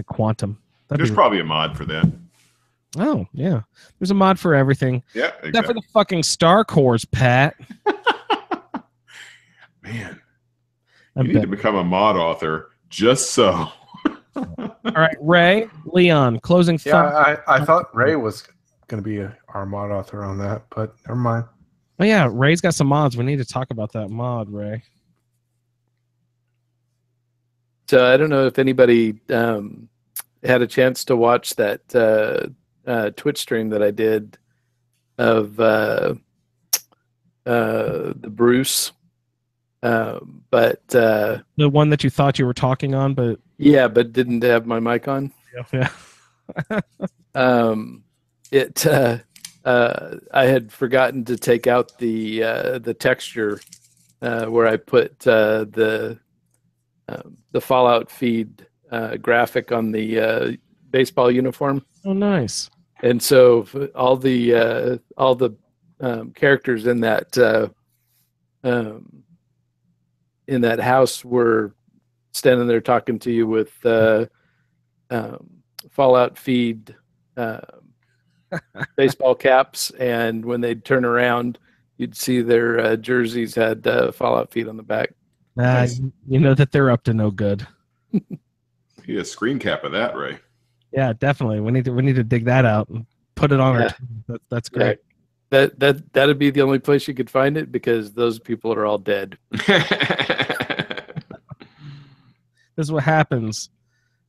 quantum. There's probably a mod for that. Oh yeah, there's a mod for everything. Yeah, exactly. Except for the fucking star cores, Pat. Man, you need to become a mod author just so. All right, Ray, Leon, closing thought. Yeah, I thought Ray was going to be our mod author on that, but never mind. Oh yeah, Ray's got some mods. We need to talk about that mod, Ray. So I don't know if anybody had a chance to watch that Twitch stream that I did of the Bruce, but the one that you thought you were talking on, but but didn't have my mic on. Yeah. I had forgotten to take out the texture where I put the Fallout feed graphic on the baseball uniform. Oh, nice! And so all the characters in that house were standing there talking to you with Fallout feed baseball caps, and when they'd turn around, you'd see their jerseys had Fallout feed on the back. Nice. You know that they're up to no good. You get a screen cap of that, Ray. Yeah, definitely. We need to dig that out and put it on our team. That's great. Yeah. That'd be the only place you could find it, because those people are all dead. This is what happens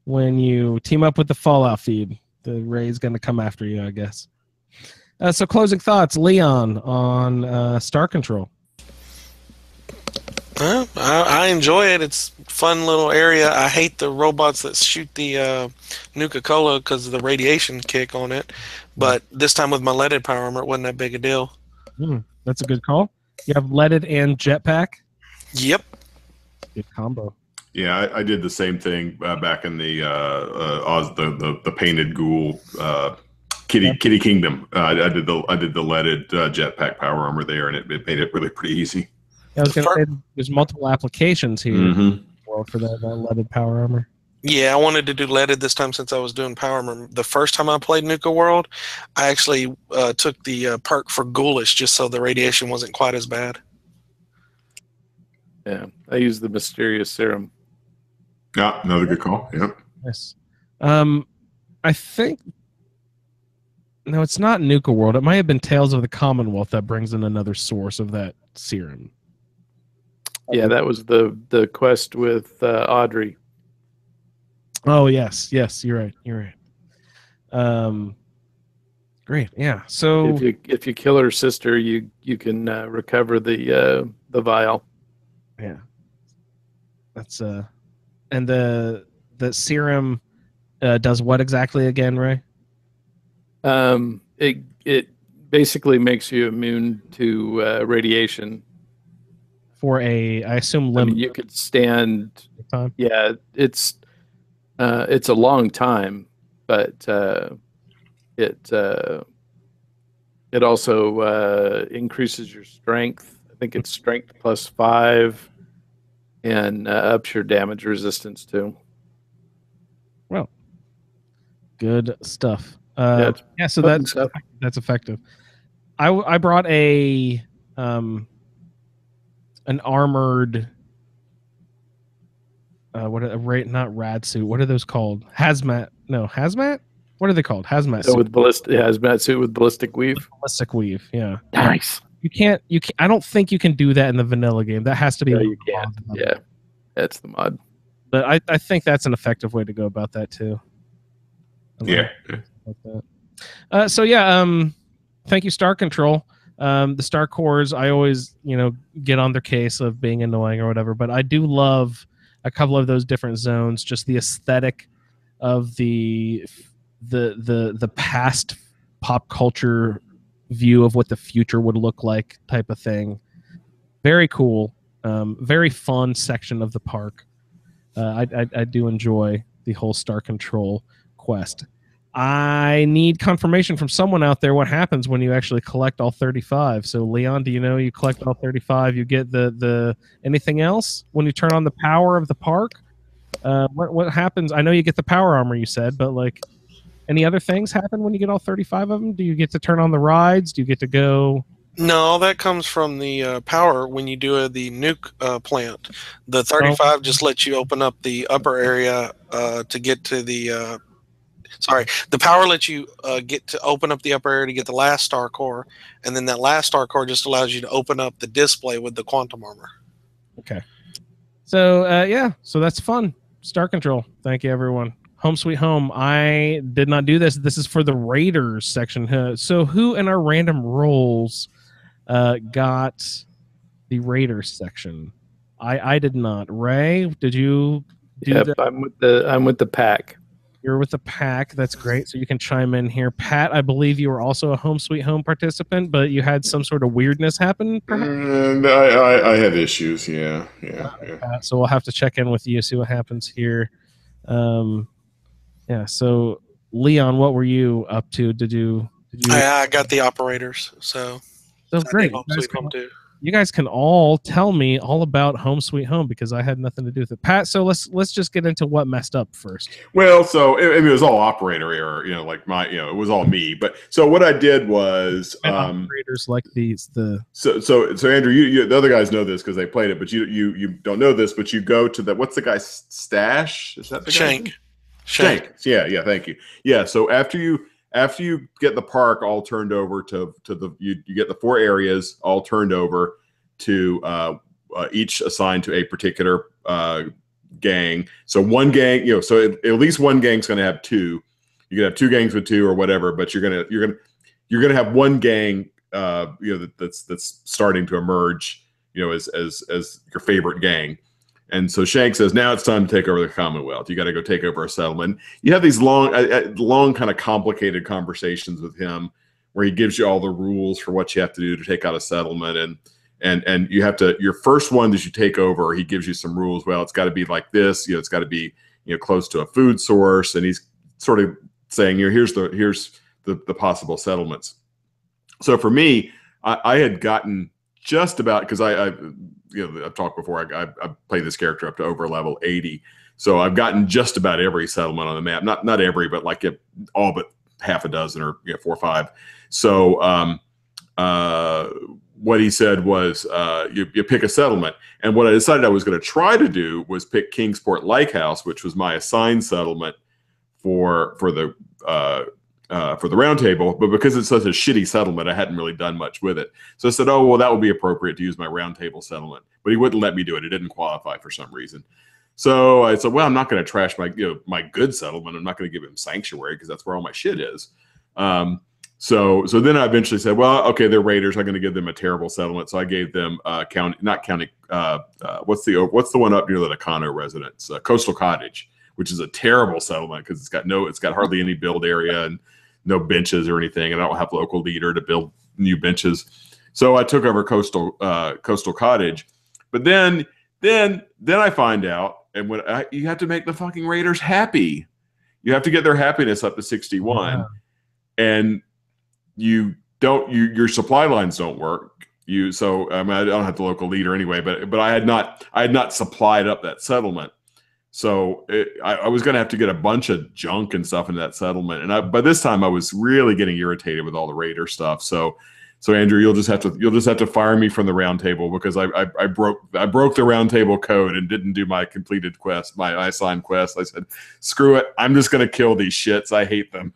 when you team up with the Fallout feed. The Ray's going to come after you, I guess. So closing thoughts, Leon, on Star Control. I enjoy it. It's a fun little area. I hate the robots that shoot the Nuka-Cola because of the radiation kick on it. But this time with my leaded power armor, it wasn't that big a deal. That's a good call. You have leaded and jetpack? Yep. Good combo. Yeah, I did the same thing back in the the painted ghoul Kitty Kingdom. I did the leaded jetpack power armor there, and it made it really pretty easy. I was going to say there's multiple applications here for that leaded power armor. Yeah, I wanted to do leaded this time since I was doing power armor. The first time I played Nuka World, I actually took the perk for ghoulish just so the radiation wasn't quite as bad. Yeah, I use the mysterious serum. Yeah, another good call. Yep. Yes. I think no, it's not Nuka World. It might have been Tales of the Commonwealth that brings in another source of that serum. Yeah, that was the quest with Audrey. Oh yes, you're right. Great, yeah. So If you kill her sister, you can recover the vial. yeah, that's and the serum does what exactly again, Ray? It basically makes you immune to radiation. For I assume I limit mean, you could stand. time. Yeah, it's a long time, but it also increases your strength. I think it's strength +5, and ups your damage resistance too. Well, good stuff. Yeah, So fun stuff. that's effective. I brought an armored not rad suit. What are those called? Hazmat? No, hazmat. What are they called? Hazmat suit. With hazmat suit with ballistic weave. Ballistic weave. Yeah. Nice. You can't. I don't think you can do that in the vanilla game. That has to be. No, you can't. Yeah, that's the mod. But I think that's an effective way to go about that too. Yeah. Like that. So yeah. Thank you, Star Control. The Star Cores, I always get on their case of being annoying or whatever, but I do love a couple of those different zones. Just the aesthetic of the past pop culture view of what the future would look like, type of thing. Very cool. Very fun section of the park. I do enjoy the whole Star Control quest. I need confirmation from someone out there what happens when you actually collect all 35. So Leon, do you know you collect all 35, you get the anything else when you turn on the power of the park? What happens? I know you get the power armor, you said, but like any other things happen when you get all 35 of them? Do you get to turn on the rides? Do you get to go? No, all that comes from the power when you do the nuke plant. The 35 just lets you open up the upper area to get to the. Sorry, the power lets you get to open up the upper area to get the last star core, and then that last star core just allows you to open up the display with the quantum armor. Okay. So yeah, so that's fun. Star Control. Thank you, everyone. Home Sweet Home. I did not do this. This is for the Raiders section. So who in our random rolls got the Raiders section? I did not. Ray, did you do that? I'm with the pack. You're with the pack. That's great. So you can chime in here. Pat, I believe you were also a Home Sweet Home participant, but you had some sort of weirdness happen, perhaps? And I had issues. Yeah. Pat, so we'll have to check in with you, see what happens here. Yeah. So Leon, what were you up to? Did you? I got the operators. So great. Home Sweet Home too. You guys can all tell me all about Home Sweet Home because I had nothing to do with it. Pat, so let's just get into what messed up first. Well, so it was all operator error, like it was all me. But so what I did was operators like these So Andrew, you the other guys know this because they played it, but you don't know this. But you go to what's the guy's stash? Is that the Shank? Shank. Yeah. Thank you. Yeah. So after you get the park all turned over to you get the 4 areas all turned over to each assigned to a particular gang. So one gang, so at least one gang's going to have 2. You can have 2 gangs with 2 or whatever, but you're gonna have one gang, that's starting to emerge, as your favorite gang. And so Shank says, now it's time to take over the Commonwealth. You got to go take over a settlement. You have these long kind of complicated conversations with him where he gives you all the rules for what you have to do to take out a settlement. And you have to, your first one that you take over, he gives you some rules. Well, it's got to be like this, it's got to be, close to a food source. And he's sort of saying, here's the possible settlements. So for me, I had gotten just about, because I've talked before, I played this character up to over level 80. So I've gotten just about every settlement on the map. Not every, but like all but half a dozen or 4 or 5. So one what he said was you pick a settlement. And what I decided I was going to try to do was pick Kingsport Lighthouse, which was my assigned settlement for the Roundtable. But because it's such a shitty settlement, I hadn't really done much with it. So I said, oh, well, that would be appropriate to use my Roundtable settlement. But he wouldn't let me do it. It didn't qualify for some reason. So I said, well, I'm not going to trash my good settlement. I'm not going to give him sanctuary because that's where all my shit is. So then I eventually said, well, okay, they're raiders. I'm going to give them a terrible settlement. So I gave them what's the one up near the Nakano residence, Coastal Cottage, which is a terrible settlement because it's got hardly any build area and no benches or anything, and I don't have local leader to build new benches. So I took over Coastal Cottage, but then I find out, and you have to make the fucking raiders happy. You have to get their happiness up to 61, and your supply lines don't work. I don't have the local leader anyway, but I had not supplied up that settlement. So I was going to have to get a bunch of junk and stuff into that settlement. And by this time I was really getting irritated with all the raider stuff. So Andrew, you'll just have to fire me from the Roundtable because I broke the Roundtable code and didn't do my completed quest, my assigned quest. I said, screw it. I'm just going to kill these shits. I hate them.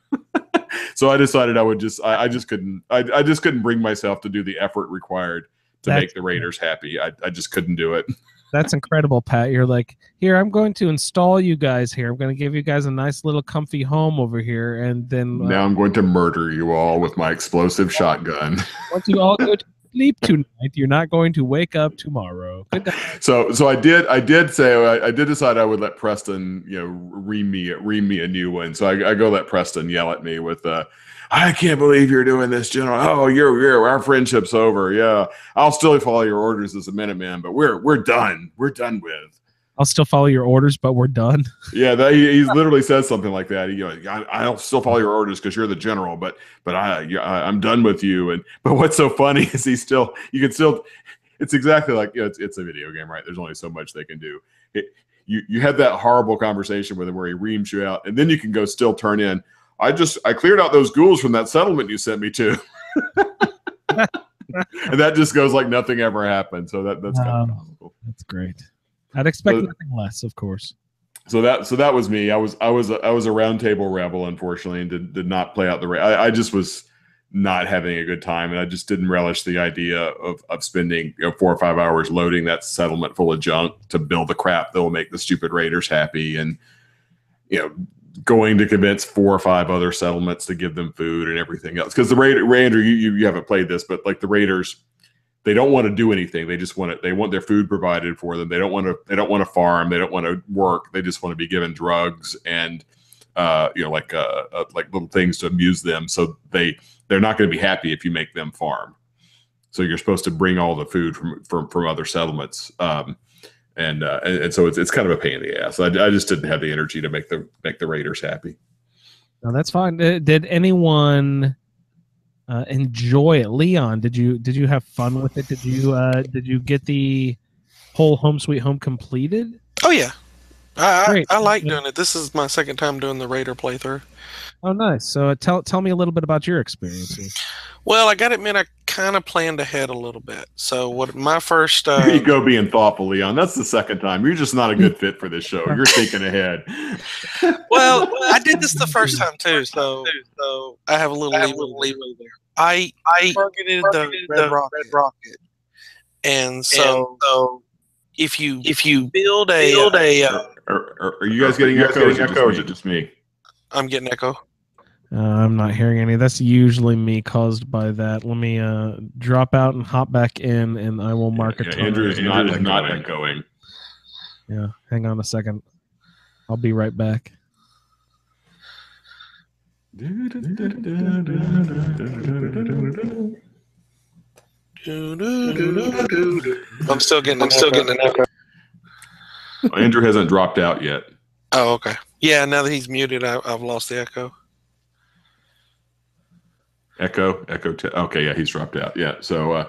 So I decided I just couldn't bring myself to do the effort required to make the raiders happy. I just couldn't do it. That's incredible, Pat. You're like, here, I'm going to install you guys here. I'm going to give you guys a nice little comfy home over here. And then now I'm going to murder you all with my explosive shotgun. Once you all go to sleep tonight, you're not going to wake up tomorrow. Good night. So I did decide I would let Preston, ream me a new one. So I go let Preston yell at me with I can't believe you're doing this, General. Oh, you're our friendship's over. Yeah, I'll still follow your orders as a Minuteman, but we're done. We're done with. I'll still follow your orders, but we're done. Yeah, he literally says something like that. I'll still follow your orders because you're the general, but I'm done with you. But what's so funny is it's exactly like it's a video game, right? There's only so much they can do. You had that horrible conversation with him where he reams you out, and then you can go still turn in. I cleared out those ghouls from that settlement you sent me to. And that just goes like nothing ever happened. So that's kind of comical. That's great. I'd expect nothing less, of course. So that was me. I was a Roundtable rebel, unfortunately, and did not play out the raid. I just was not having a good time, and I just didn't relish the idea of spending 4 or 5 hours loading that settlement full of junk to build the crap that will make the stupid raiders happy, and going to convince 4 or 5 other settlements to give them food and everything else. Because the Andrew, you haven't played this, but like the raiders, they don't want to do anything. They just want their food provided for them. They don't want to farm. They don't want to work. They just want to be given drugs and like little things to amuse them. So they're not going to be happy if you make them farm. So you're supposed to bring all the food from other settlements. And so it's kind of a pain in the ass. I just didn't have the energy to make the raiders happy. No, that's fine. Did anyone enjoy it? Leon, did you have fun with it? Did you get the whole Home Sweet Home completed? Oh yeah, I like doing it. This is my second time doing the Raider playthrough. Oh, nice. So tell me a little bit about your experiences. Well, I got to admit, I kind of planned ahead a little bit. So what my first... There you go, being thoughtful, Leon. That's the second time. You're just not a good fit for this show. You're thinking ahead. Well, I did this the first time, too. So I have a little leeway there. I targeted the red rocket. And so if you build a... Are you guys getting echo, or is it just me? I'm getting echo. I'm not hearing any. That's usually me caused by that. Let me drop out and hop back in, and I will mark a time. Andrew is not echoing. Yeah, hang on a second. I'll be right back. I'm still getting an echo. Andrew hasn't dropped out yet. Oh, okay. Yeah, now that he's muted, I've lost the echo. Echo. Okay, yeah, he's dropped out. Yeah, so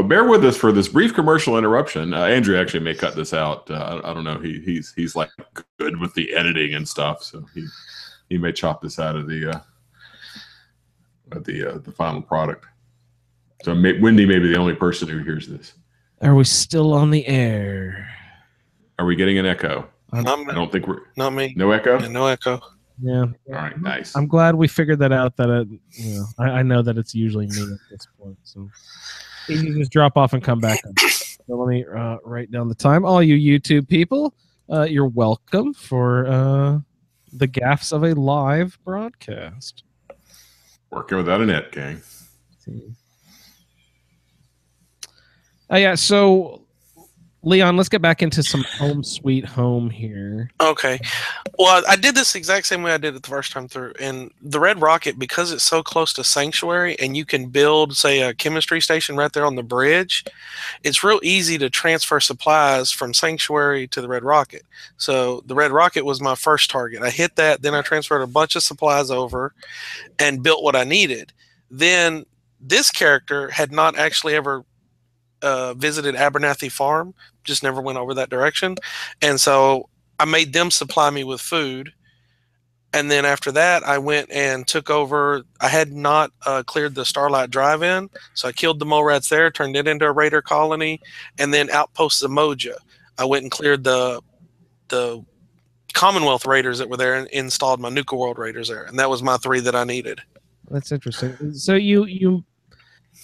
bear with us for this brief commercial interruption. Andrew actually may cut this out. I don't know. He's like good with the editing and stuff, so he may chop this out of the final product. So Wendy may be the only person who hears this. Are we still on the air? Are we getting an echo? I don't think we're. Not me. No echo? Yeah, no echo. Yeah. All right, nice. I'm glad we figured that out. That I know that it's usually me at this point. So you just drop off and come back. So let me write down the time. All you YouTube people, you're welcome for the gaffes of a live broadcast. Working without a net, gang. Yeah. So, Leon, let's get back into some home sweet home here. Okay. Well, I did this exact same way I did it the first time through. And the Red Rocket, because it's so close to Sanctuary and you can build, say, a chemistry station right there on the bridge, it's real easy to transfer supplies from Sanctuary to the Red Rocket. So the Red Rocket was my first target. I hit that, then I transferred a bunch of supplies over and built what I needed. Then this character had not actually ever visited Abernathy Farm, just never went over that direction. And so I made them supply me with food. And then after that, I went and took over. I had not cleared the Starlight Drive-In, so I killed the mole rats there, turned it into a raider colony, and then Outpost Zamoja. I went and cleared the Commonwealth raiders that were there and installed my Nuka World raiders there. And that was my 3 that I needed. That's interesting. So you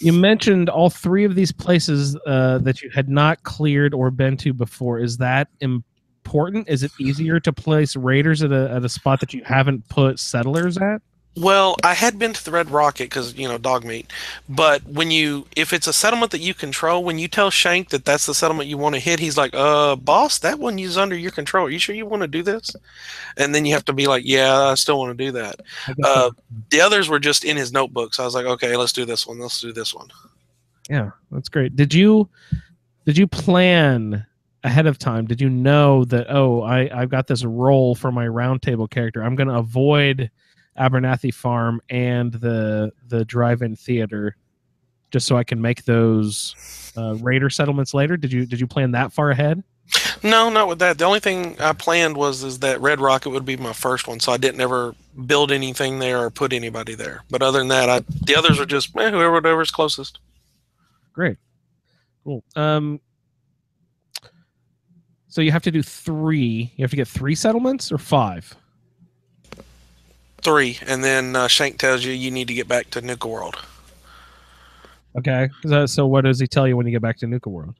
mentioned all 3 of these places that you had not cleared or been to before. Is that important? Is it easier to place raiders at a spot that you haven't put settlers at? Well, I had been to the Red Rocket because, dog meat. But if it's a settlement that you control, when you tell Shank that that's the settlement you want to hit, he's like, boss, that one is under your control. Are you sure you want to do this? And then you have to be like, yeah, I still want to do that. The others were just in his notebook. So I was like, okay, let's do this one. Let's do this one. Yeah, that's great. Did you plan ahead of time? Did you know that, I've got this role for my Roundtable character. I'm going to avoid Abernathy Farm and the drive-in theater just so I can make those raider settlements later? Did you plan that far ahead? No, not with that. The only thing I planned is that Red Rocket would be my first one, so I didn't ever build anything there or put anybody there. But other than that, the others were just whoever's closest. Great. Cool. So you have to do 3. You have to get 3 settlements or 5? 3, and then Shank tells you need to get back to Nuka World. Okay. So what does he tell you when you get back to Nuka World?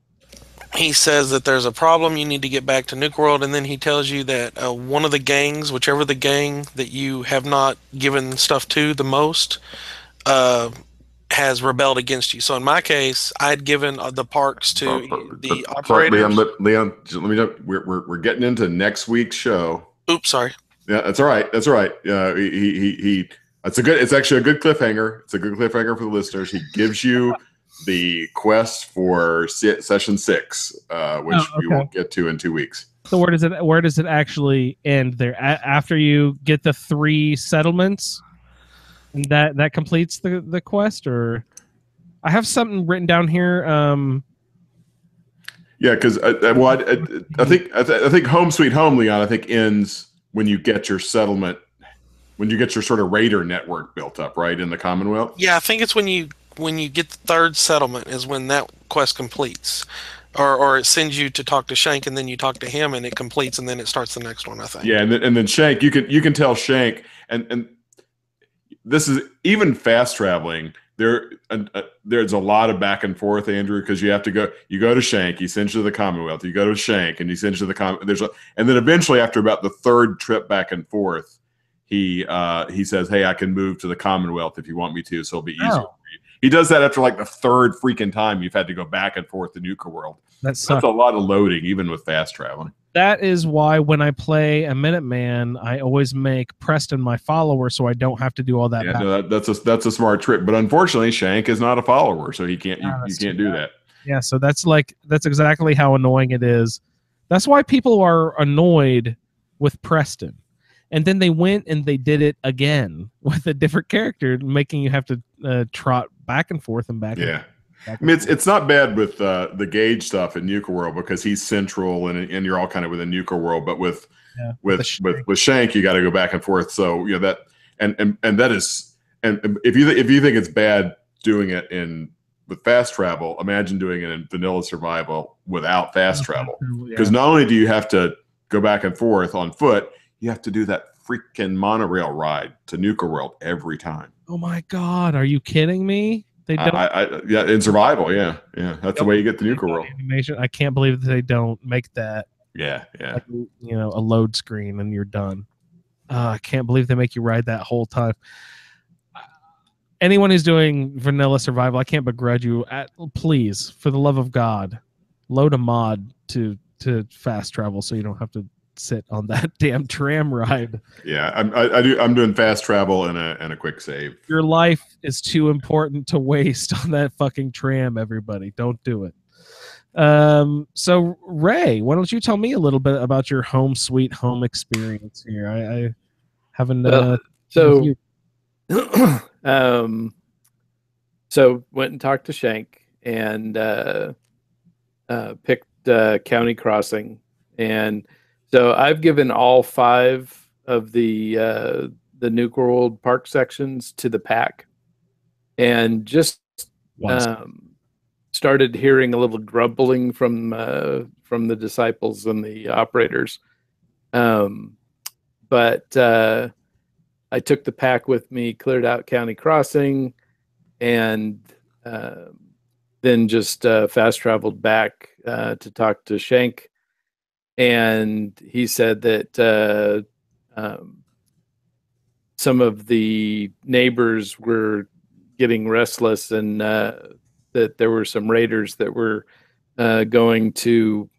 He says that there's a problem, you need to get back to Nuka World, and then he tells you that one of the gangs, whichever the gang that you have not given stuff to the most, has rebelled against you. So in my case, I had given the parks to the operators. Leon, let me know. We're getting into next week's show. Oops, sorry. Yeah, that's all right. That's all right. It's actually a good cliffhanger. It's a good cliffhanger for the listeners. He gives you the quest for session 6, which we won't get to in 2 weeks. So where does it actually end there? After you get the 3 settlements, and that completes the quest? Or I have something written down here. Yeah, because I think Home Sweet Home, Leon, I think ends when you get your settlement, when you get your sort of raider network built up, right, in the Commonwealth. Yeah, I think it's when you get the 3rd settlement is when that quest completes, or it sends you to talk to Shank, and then you talk to him, and it completes, and then it starts the next one. I think. Yeah, and then Shank, you can tell Shank, and this is even fast traveling. There's a lot of back and forth, Andrew, because you go to Shank, he sends you to the Commonwealth, you go to Shank, and he sends you to the and then eventually after about the 3rd trip back and forth, he says, hey, I can move to the Commonwealth if you want me to, so it'll be easier for you. He does that after like the 3rd freaking time you've had to go back and forth to Nuka World. That's a lot of loading, even with fast traveling. That is why when I play a Minuteman, I always make Preston my follower, so I don't have to do all that. Yeah, no, that's a smart trick. But unfortunately, Shank is not a follower, so he can't. You can't do that. Yeah, so that's exactly how annoying it is. That's why people are annoyed with Preston, and then they went and they did it again with a different character, making you have to trot back and forth and back. Yeah. I mean, it's not bad with the Gage stuff in Nuka World because he's central and you're all kind of within Nuka World, but with Shank you got to go back and forth. So you know that and that is, and if you think it's bad doing it with fast travel, imagine doing it in vanilla survival without fast travel. Because Yeah. not only do you have to go back and forth on foot, you have to do that freaking monorail ride to Nuka World every time. Oh my God, are you kidding me? They don't. Yeah, in survival, yeah. That's the way you get to Nuka World. Animation. I can't believe that they don't make that. Yeah. Like, a load screen and you're done. I can't believe they make you ride that whole time. Anyone who's doing vanilla survival, I can't begrudge you. Please, for the love of God, load a mod to fast travel so you don't have to sit on that damn tram ride. Yeah, I'm doing fast travel and a quick save. Your life is too important to waste on that fucking tram. Everybody, don't do it. So Ray, why don't you tell me a little bit about your home sweet home experience here? I haven't. So went and talked to Shank and picked County Crossing, and so I've given all 5 of the Nuka World park sections to the pack, and just started hearing a little grumbling from the disciples and the operators, but I took the pack with me, cleared out County Crossing, and then just fast traveled back to talk to Shank. And he said that some of the neighbors were getting restless, and that there were some raiders that were going to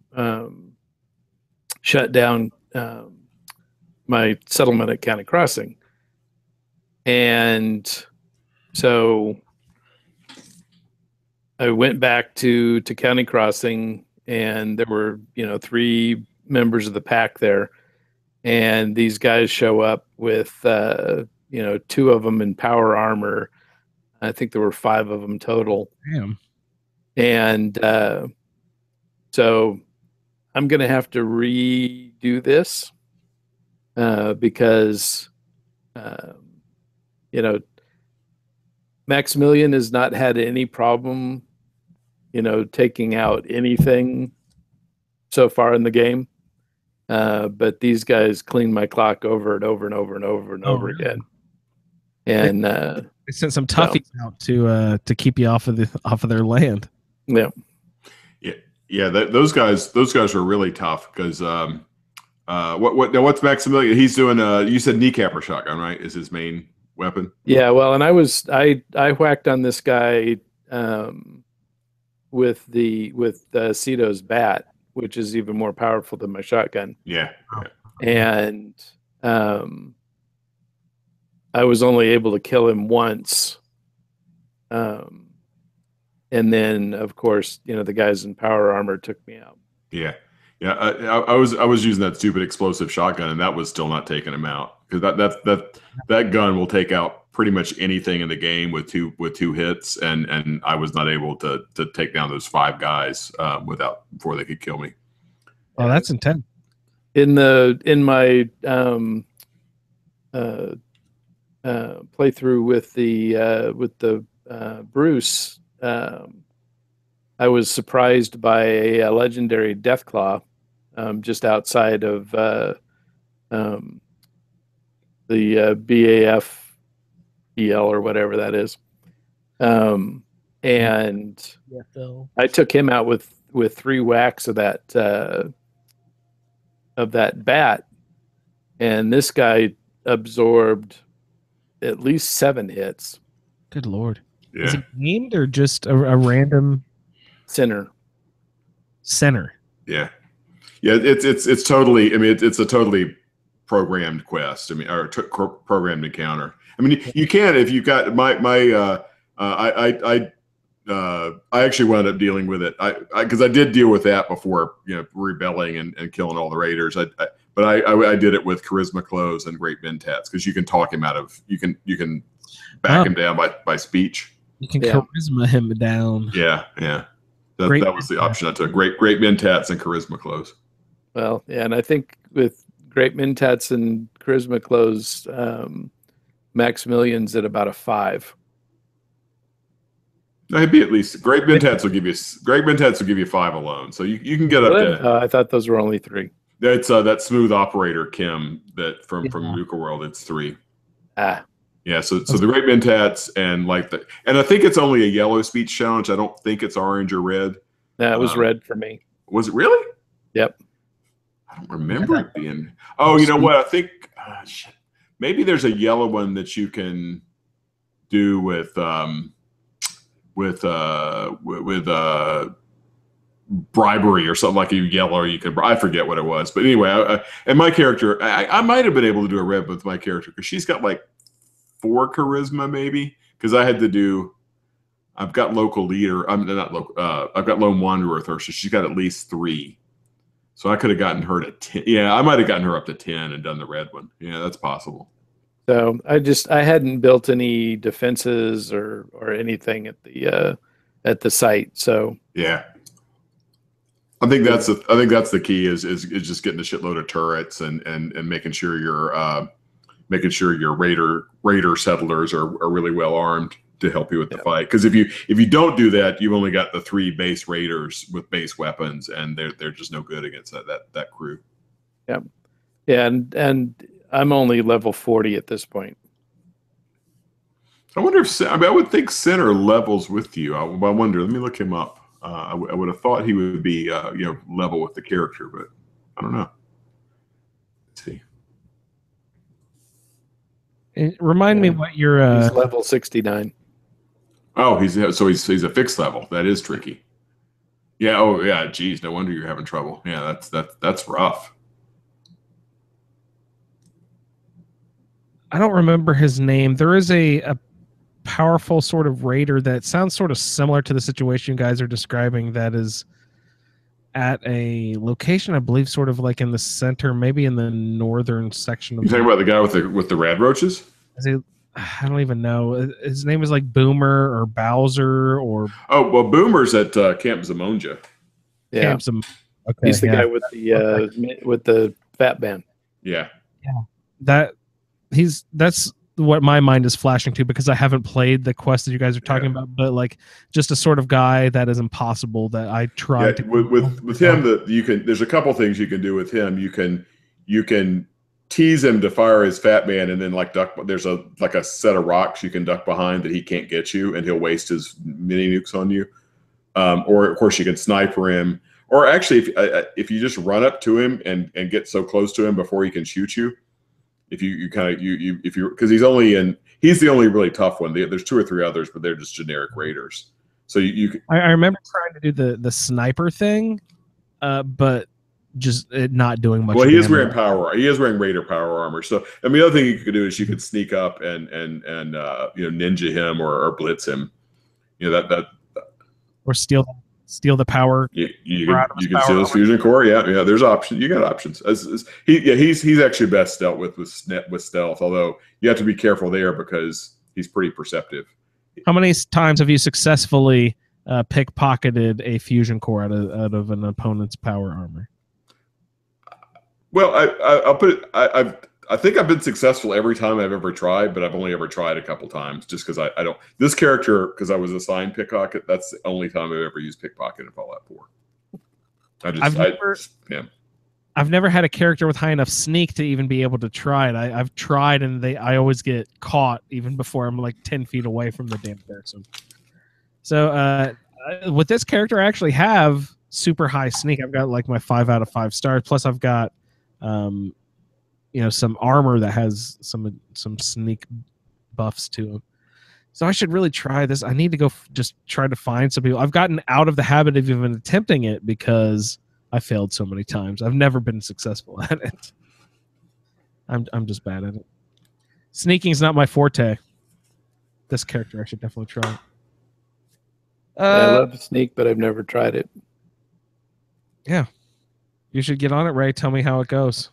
shut down my settlement at County Crossing. And so I went back to County Crossing, and there were 3 members of the pack there, and these guys show up with 2 of them in power armor. I think there were 5 of them total. Damn. And so I'm gonna have to redo this because Maximilian has not had any problem, taking out anything so far in the game. But these guys clean my clock over and over and over and over and over again. And they sent some toughies out to keep you off of their land. Yeah. Yeah. Those guys are really tough because what's Maximilian? He's doing you said kneecapper shotgun, right? Is his main weapon? Yeah. Well, and I whacked on this guy with Cito's bat, which is even more powerful than my shotgun. Yeah. And I was only able to kill him once. And then, of course, the guys in power armor took me out. Yeah. I was using that stupid explosive shotgun, and that was still not taking him out, because that gun will take out pretty much anything in the game with two hits, and I was not able to take down those 5 guys before they could kill me. Oh, that's intense. In my playthrough with the Bruce, I was surprised by a legendary Deathclaw just outside of the BAF EL or whatever that is. And I took him out with 3 whacks of that bat, and this guy absorbed at least 7 hits. Good Lord. Yeah. Is it named or just a random center? Yeah. It's totally. I mean, it's a totally programmed quest. I mean, or programmed encounter. I mean, you can if you've got I actually wound up dealing with it. Because I did deal with that before, rebelling and killing all the raiders. But I did it with charisma clothes and great mentats, because you can talk him out of you can back him down by speech. You can charisma him down. Yeah. That was the option I took. Great mentats and charisma clothes. Well, yeah, and I think with great mentats and charisma clothes, Maximilian's at about a 5. Maybe at least Great Mentats will give you 5 alone, so you can get up to. I thought those were only 3. That's that smooth operator Kim that from Nuka World. It's 3. Ah, yeah. So the Great Mentats and and I think it's only a yellow speech challenge. I don't think it's orange or red. that was red for me. Was it really? Yep. I don't remember it being. Oh, you know what? I think maybe there's a yellow one that you can do with bribery or something, like you yell or you can. I forget what it was, but anyway, and my character, I might have been able to do a red with my character because she's got like 4 charisma maybe, because I had to do. I've got local leader. I'm not local. I've got lone wanderer with her, so she's got at least 3. So I could have gotten her to 10. Yeah, I might have gotten her up to 10 and done the red one. Yeah, that's possible. So I hadn't built any defenses or anything at the site. So yeah, I think that's the key is just getting a shitload of turrets and making sure your raider settlers are really well armed to help you with the fight. Because if you don't do that, you've only got the 3 base raiders with base weapons, and they're just no good against that crew. Yeah, yeah, and I'm only level 40 at this point. I wonder if I would think Center levels with you. I wonder. Let me look him up. I would have thought he would be level with the character, but I don't know. Let's see. Remind me what your he's level 69. Oh, he's a fixed level. That is tricky. Yeah. Oh, yeah. Geez, no wonder you're having trouble. Yeah, that's rough. I don't remember his name. There is a powerful sort of raider that sounds sort of similar to the situation you guys are describing. That is at a location, I believe, sort of like in the center, maybe in the northern section of. You talking about the guy with the rad roaches? I don't even know. His name is like Boomer or Bowser or. Oh well, Boomer's at Camp Zamonja. Yeah, okay, he's the guy with the fat band. Yeah. Yeah. That's what my mind is flashing to, because I haven't played the quest that you guys are talking about, but like just a sort of guy that is impossible that I tried to. With him, there's a couple things you can do with him. You can tease him to fire his fat man, and then there's a set of rocks you can duck behind that he can't get you, and he'll waste his mini nukes on you. Or of course you can sniper him, or actually if you just run up to him and get so close to him before he can shoot you. If because he's the only really tough one. There's 2 or 3 others, but they're just generic raiders. So I remember trying to do the sniper thing, but just not doing much. Well, he is wearing raider power armor. So the other thing you could do is you could sneak up and ninja him or blitz him. Or steal the power. You can steal his fusion core. Yeah. There's options. You got options. He's actually best dealt with stealth. Although you have to be careful there because he's pretty perceptive. How many times have you successfully pickpocketed a fusion core out of an opponent's power armor? Well, I'll put it. I think I've been successful every time I've ever tried, but I've only ever tried a couple times just because I don't. This character, because I was assigned pickpocket, that's the only time I've ever used pickpocket in Fallout 4. I've never had a character with high enough sneak to even be able to try it. I've tried, and I always get caught even before I'm like 10 feet away from the damn person. So with this character, I actually have super high sneak. I've got like my 5 out of 5 stars. Plus, I've got some armor that has some sneak buffs to them. So I should really try this. I need to go just try to find some people. I've gotten out of the habit of even attempting it because I failed so many times. I've never been successful at it. I'm just bad at it. Sneaking is not my forte. This character I should definitely try. I love to sneak, but I've never tried it. Yeah. You should get on it, Ray. Tell me how it goes.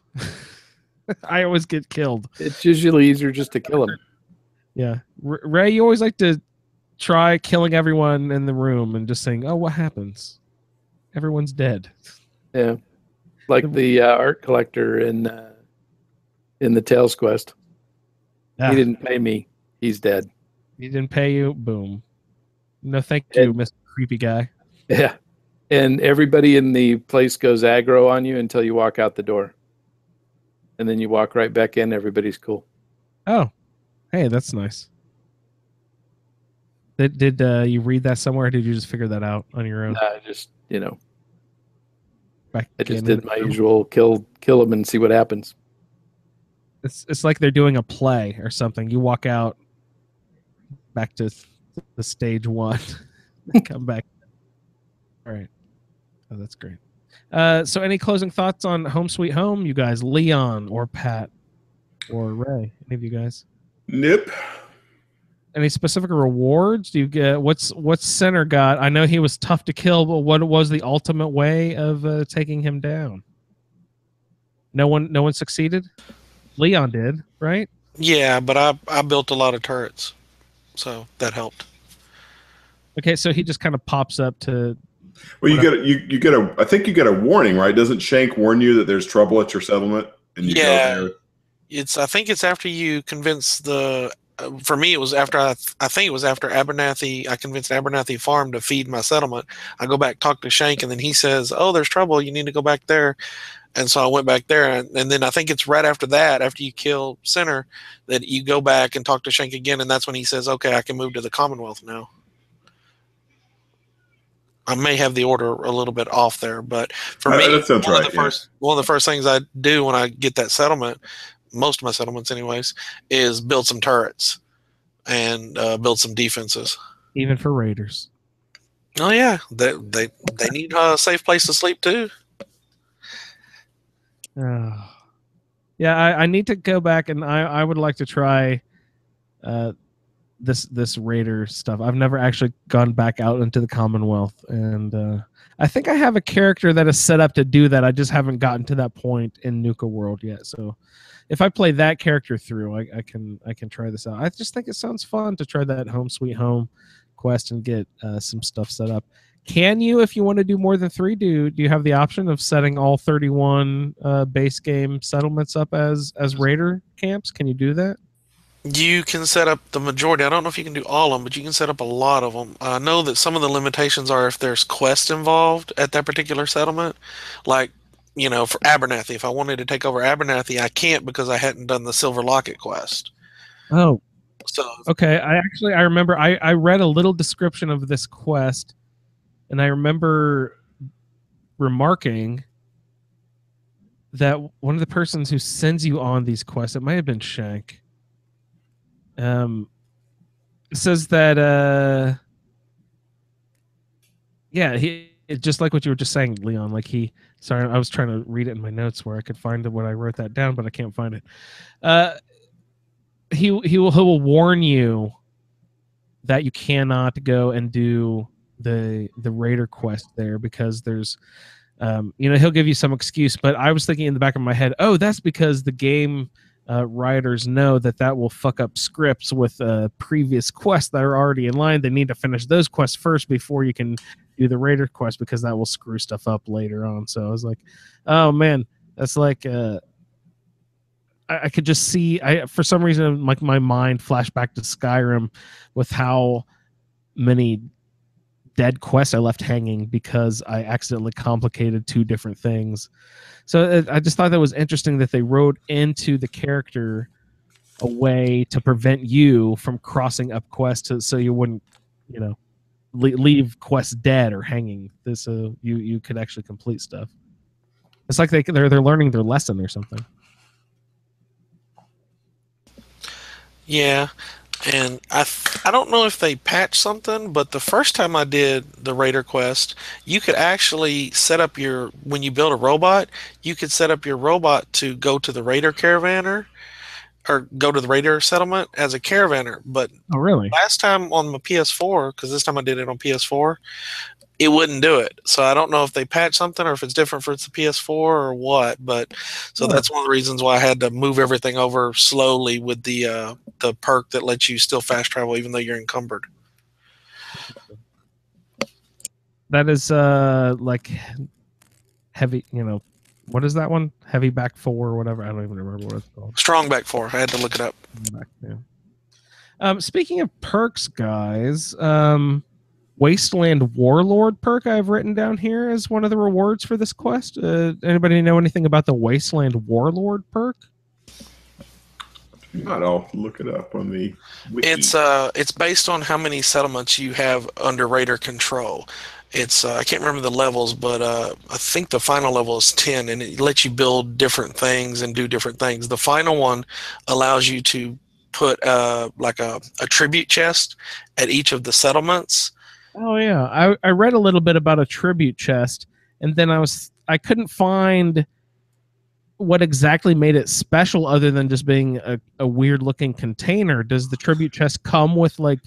I always get killed. It's usually easier just to kill him. Yeah. Ray, you always like to try killing everyone in the room and just saying, oh, what happens? Everyone's dead. Yeah. Like the art collector in the Tales quest. Yeah. He didn't pay me. He's dead. He didn't pay you. Boom. No, thank you, Mr. Creepy Guy. Yeah. And everybody in the place goes aggro on you until you walk out the door. And then you walk right back in. Everybody's cool. Oh, hey, that's nice. Did you read that somewhere? Or did you just figure that out on your own? I just, Back I just in did my usual kill them and see what happens. It's like they're doing a play or something. You walk out back to the stage one, come back. All right. Oh, that's great. So any closing thoughts on Home Sweet Home, you guys? Leon or Pat or Ray? Any of you guys? Nip. Any specific rewards? Do you get what's Center got? I know he was tough to kill, but what was the ultimate way of taking him down? No one succeeded. Leon did, right? Yeah, but I built a lot of turrets, so that helped. Okay, so he just kind of pops up to. Well, you get a. I think you get a warning, right? Doesn't Shank warn you that there's trouble at your settlement, and you go there? I think it's after you convince the. For me, it was after I think it was after Abernathy. I convinced Abernathy Farm to feed my settlement. I go back, talk to Shank, and then he says, "Oh, there's trouble. You need to go back there." And so I went back there, and then I think it's right after that, after you kill Center, that you go back and talk to Shank again, and that's when he says, "Okay, I can move to the Commonwealth now." I may have the order a little bit off there, but for me, that sounds right. One of the first things I do when I get that settlement, most of my settlements anyways, is build some turrets and build some defenses. Even for raiders. Oh yeah, they need a safe place to sleep too. Yeah, I need to go back, and I would like to try this raider stuff. I've never actually gone back out into the Commonwealth, and I think I have a character that is set up to do that. I just haven't gotten to that point in Nuka World yet. So if I play that character through, I can try this out. I just think it sounds fun to try that Home Sweet Home quest and get some stuff set up. Can you, if you want to do more than 3, do you have the option of setting all 31 base game settlements up as raider camps? Can you do that? You can set up the majority. I don't know if you can do all of them, but you can set up a lot of them. I know that some of the limitations are if there's quests involved at that particular settlement. Like, for Abernathy, if I wanted to take over Abernathy, I can't because I hadn't done the Silver Locket quest. Oh. So okay. I remember I read a little description of this quest, and I remember remarking that one of the persons who sends you on these quests, it might have been Shank, says that just like what you were just saying, Leon, like sorry, I was trying to read it in my notes where I could find it when I wrote that down, but I can't find it. He will warn you that you cannot go and do the raider quest there because there's he'll give you some excuse, but I was thinking in the back of my head, oh, that's because the game writers know that will fuck up scripts with previous quests that are already in line. They need to finish those quests first before you can do the raider quest because that will screw stuff up later on. So I was like, oh man, that's like I could just see, for some reason, like my mind flashed back to Skyrim with how many dead quests I left hanging because I accidentally complicated 2 different things. So I just thought that was interesting that they wrote into the character a way to prevent you from crossing up quests so you wouldn't, leave quests dead or hanging. So you could actually complete stuff. It's like they're learning their lesson or something. yeah, and I don't know if they patched something, but the first time I did the Raider quest, you could actually set up when you build a robot, you could set up your robot to go to the Raider caravaner or go to the Raider settlement as a caravaner. But oh, really? Last time on my PS4, because this time I did it on PS4, it wouldn't do it. So I don't know if they patched something or if it's different for the PS4 or what. But so that's one of the reasons why I had to move everything over slowly with the perk that lets you still fast travel even though you're encumbered. That is like heavy, what is that one? Heavy back 4 or whatever. I don't even remember what it's called. Strong back 4. I had to look it up. Speaking of perks, guys, Wasteland Warlord perk I've written down here as one of the rewards for this quest. Anybody know anything about the Wasteland Warlord perk? I'll look it up on the wiki. It's based on how many settlements you have under raider control. It's I can't remember the levels, but I think the final level is 10, and it lets you build different things and do different things. The final one allows you to put like a tribute chest at each of the settlements. Oh yeah, I read a little bit about a tribute chest, and then I couldn't find what exactly made it special other than just being a weird looking container. Does the tribute chest come with like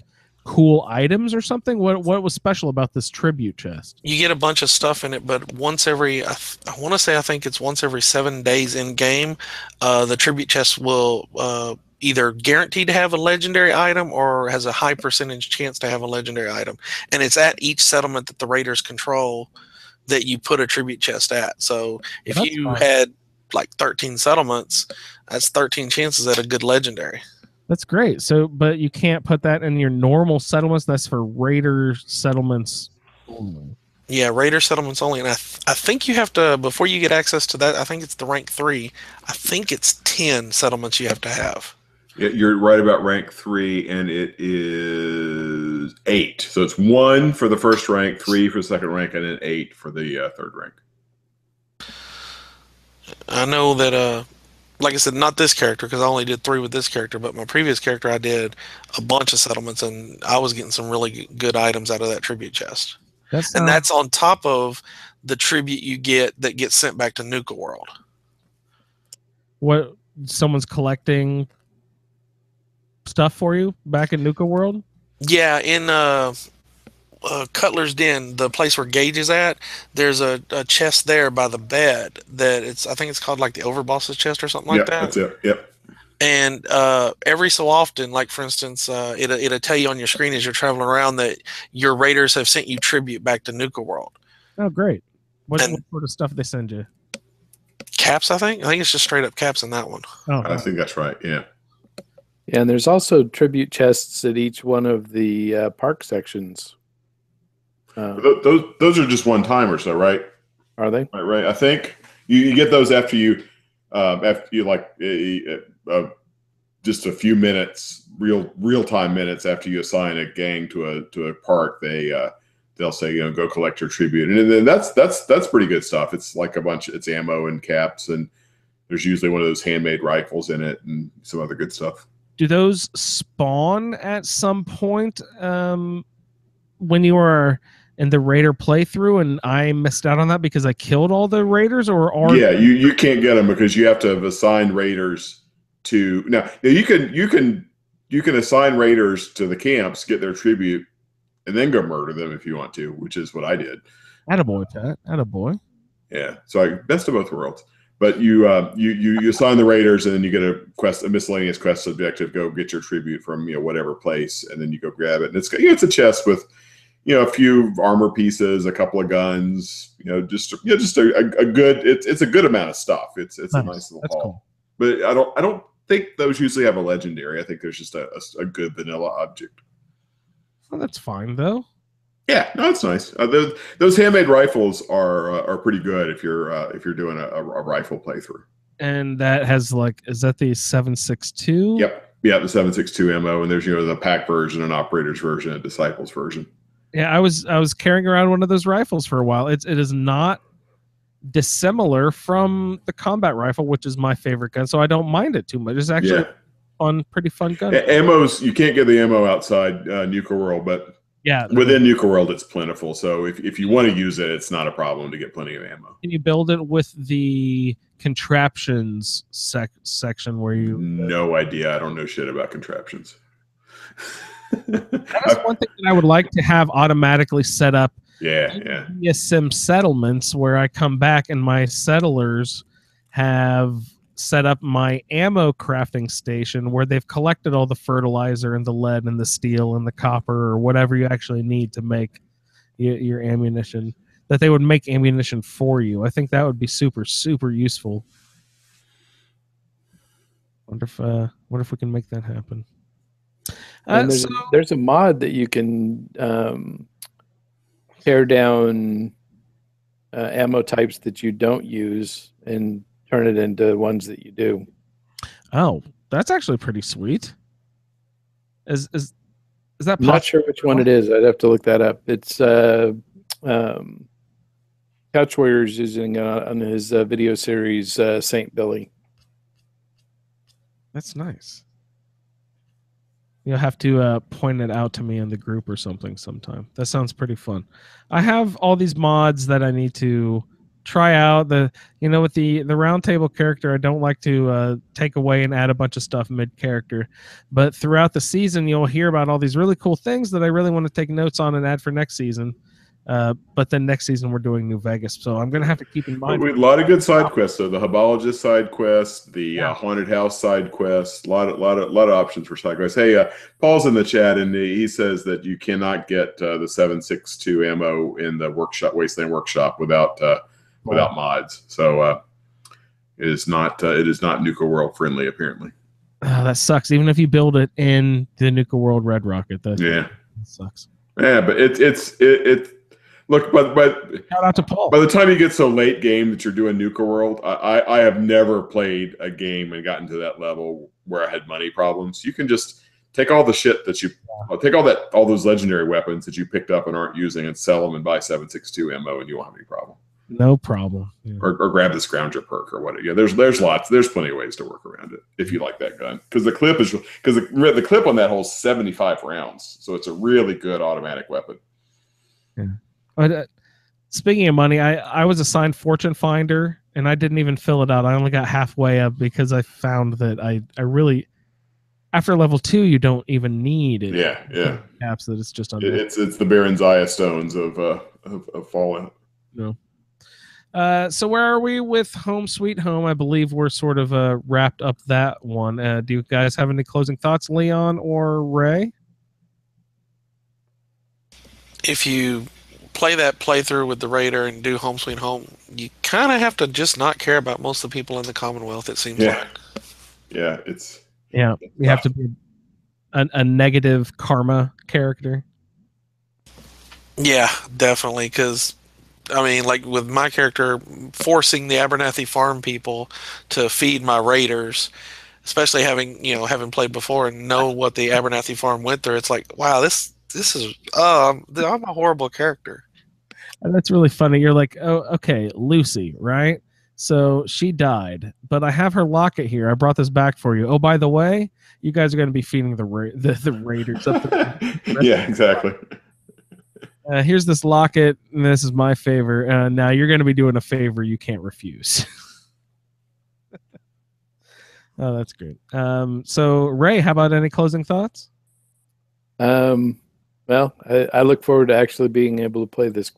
cool items or something? What was special about this tribute chest? You get a bunch of stuff in it, but once every I want to say I think it's once every 7 days in game, the tribute chest will either guaranteed to have a legendary item or has a high percentage chance to have a legendary item, and it's at each settlement that the raiders control that you put a tribute chest at. So if That's you fine. had like 13 settlements, that's 13 chances at a good legendary. That's great. So, but you can't put that in your normal settlements. That's for raider settlements only. Yeah, raider settlements only, and I think you have to, before you get access to that, I think it's the rank 3. I think it's 10 settlements you have to have. Yeah, you're right about rank 3, and it is 8. So it's 1 for the first rank, 3 for the second rank, and then 8 for the third rank. I know that, like I said, not this character because I only did 3 with this character, but my previous character I did a bunch of settlements, and I was getting some really good items out of that tribute chest. And that's on top of the tribute you get that gets sent back to Nuka World. What, someone's collecting stuff for you back in Nuka World? Yeah, in Cutler's Den, the place where Gage is at, there's a chest there by the bed that I think it's called like the Overboss's chest or something like that. That's it. Yep. And every so often, like for instance, it'll tell you on your screen as you're traveling around that your raiders have sent you tribute back to Nuka World. Oh, great. What sort of stuff they send you? Caps, I think. I think it's just straight up caps in that one. Oh, I think that's right. Yeah. Yeah, and there's also tribute chests at each one of the park sections. Those are just one timers, though, right? Are they? Right. I think you get those after you like just a few minutes, real time minutes after you assign a gang to a park. They'll say, go collect your tribute, and then that's pretty good stuff. It's like it's ammo and caps, and there's usually one of those handmade rifles in it and some other good stuff. Do those spawn at some point when you are in the raider playthrough and I missed out on that because I killed all the raiders? Yeah, you can't get them because you have to have assigned raiders to now you can assign raiders to the camps, get their tribute, and then go murder them if you want to, which is what I did. Attaboy, Pat. Attaboy. Yeah, so best of both worlds. But you assign the raiders, and then you get a miscellaneous quest objective. Go get your tribute from whatever place, and then you go grab it. And it's a chest with a few armor pieces, a couple of guns. Just a good. It's a good amount of stuff. It's nice. A nice little haul. Cool. But I don't think those usually have a legendary. I think there's just a good vanilla object. Well, that's fine though. Yeah, no, it's nice. Those handmade rifles are pretty good if you're doing a rifle playthrough. And that has is that the 7.62? Yep, yeah, the 7.62 ammo, and there's the pack version, an operator's version, a disciples version. Yeah, I was carrying around one of those rifles for a while. It is not dissimilar from the combat rifle, which is my favorite gun, so I don't mind it too much. It's actually pretty fun gun. Ammo's, you can't get the ammo outside Nuka World, but yeah, within Nuka World it's plentiful. So if you want to use it, it's not a problem to get plenty of ammo. Can you build it with the contraptions section where you? No idea. I don't know shit about contraptions. That is one thing that I would like to have automatically set up. Yeah. Sim settlements where I come back and my settlers have set up my ammo crafting station where they've collected all the fertilizer and the lead and the steel and the copper or whatever you actually need to make your ammunition, that they would make ammunition for you. I think that would be super, super useful. Wonder if we can make that happen. There's a mod that you can tear down ammo types that you don't use and turn it into ones that you do. Oh, that's actually pretty sweet. Is that I'm possible? not sure which one it is. I'd have to look that up. It's Couch Warriors using on his video series Saint Billy. That's nice. You'll have to point it out to me in the group or something sometime. That sounds pretty fun. I have all these mods that I need to try out. With the Roundtable character, I don't like to take away and add a bunch of stuff mid-character. But throughout the season, you'll hear about all these really cool things that I really want to take notes on and add for next season. But then next season we're doing New Vegas, so I'm gonna have to keep in mind. We a lot of good side quests. So the Hebologist side quest, the Haunted House side quest, a lot of options for side quests. Hey, Paul's in the chat, and he says that you cannot get the 7.62 ammo in the Wasteland Workshop without mods. So it is not Nuka World friendly apparently. Oh, that sucks. Even if you build it in the Nuka World Red Rocket, that sucks. Yeah, but it's. Look, but shout out to Paul. By the time you get so late game that you're doing Nuka World, I have never played a game and gotten to that level where I had money problems. You can just take all the shit that all those legendary weapons that you picked up and aren't using and sell them and buy 7.62 ammo and you won't have any problem. No problem. Yeah. Or grab the Scrounger perk or whatever. Yeah, there's plenty of ways to work around it if you like that gun. Because the clip the clip on that holds 75 rounds, so it's a really good automatic weapon. Yeah. But speaking of money, I was assigned Fortune Finder, and I didn't even fill it out. I only got halfway up because I found that I really, after level 2, you don't even need it. Yeah. Caps that it's just it's the Baron's Eye Stones of Fallout. No. So where are we with Home Sweet Home? I believe we're sort of wrapped up that one. Do you guys have any closing thoughts, Leon or Ray? If you play that playthrough with the Raider and do Home Sweet Home, you kind of have to just not care about most of the people in the Commonwealth, it seems like. Yeah, you have to be a negative karma character. Yeah, definitely, because I mean, like with my character, forcing the Abernathy farm people to feed my raiders, especially having played before and know what the Abernathy farm went through, it's like, wow, this is I'm a horrible character. And that's really funny. You're like, oh, okay, Lucy, right? So she died, but I have her locket here. I brought this back for you. Oh, by the way, you guys are going to be feeding the raiders up. Yeah, exactly. Here's this locket, and this is my favor. Now you're going to be doing a favor you can't refuse. Oh, that's great. So, Ray, how about any closing thoughts? Well, I look forward to actually being able to play this.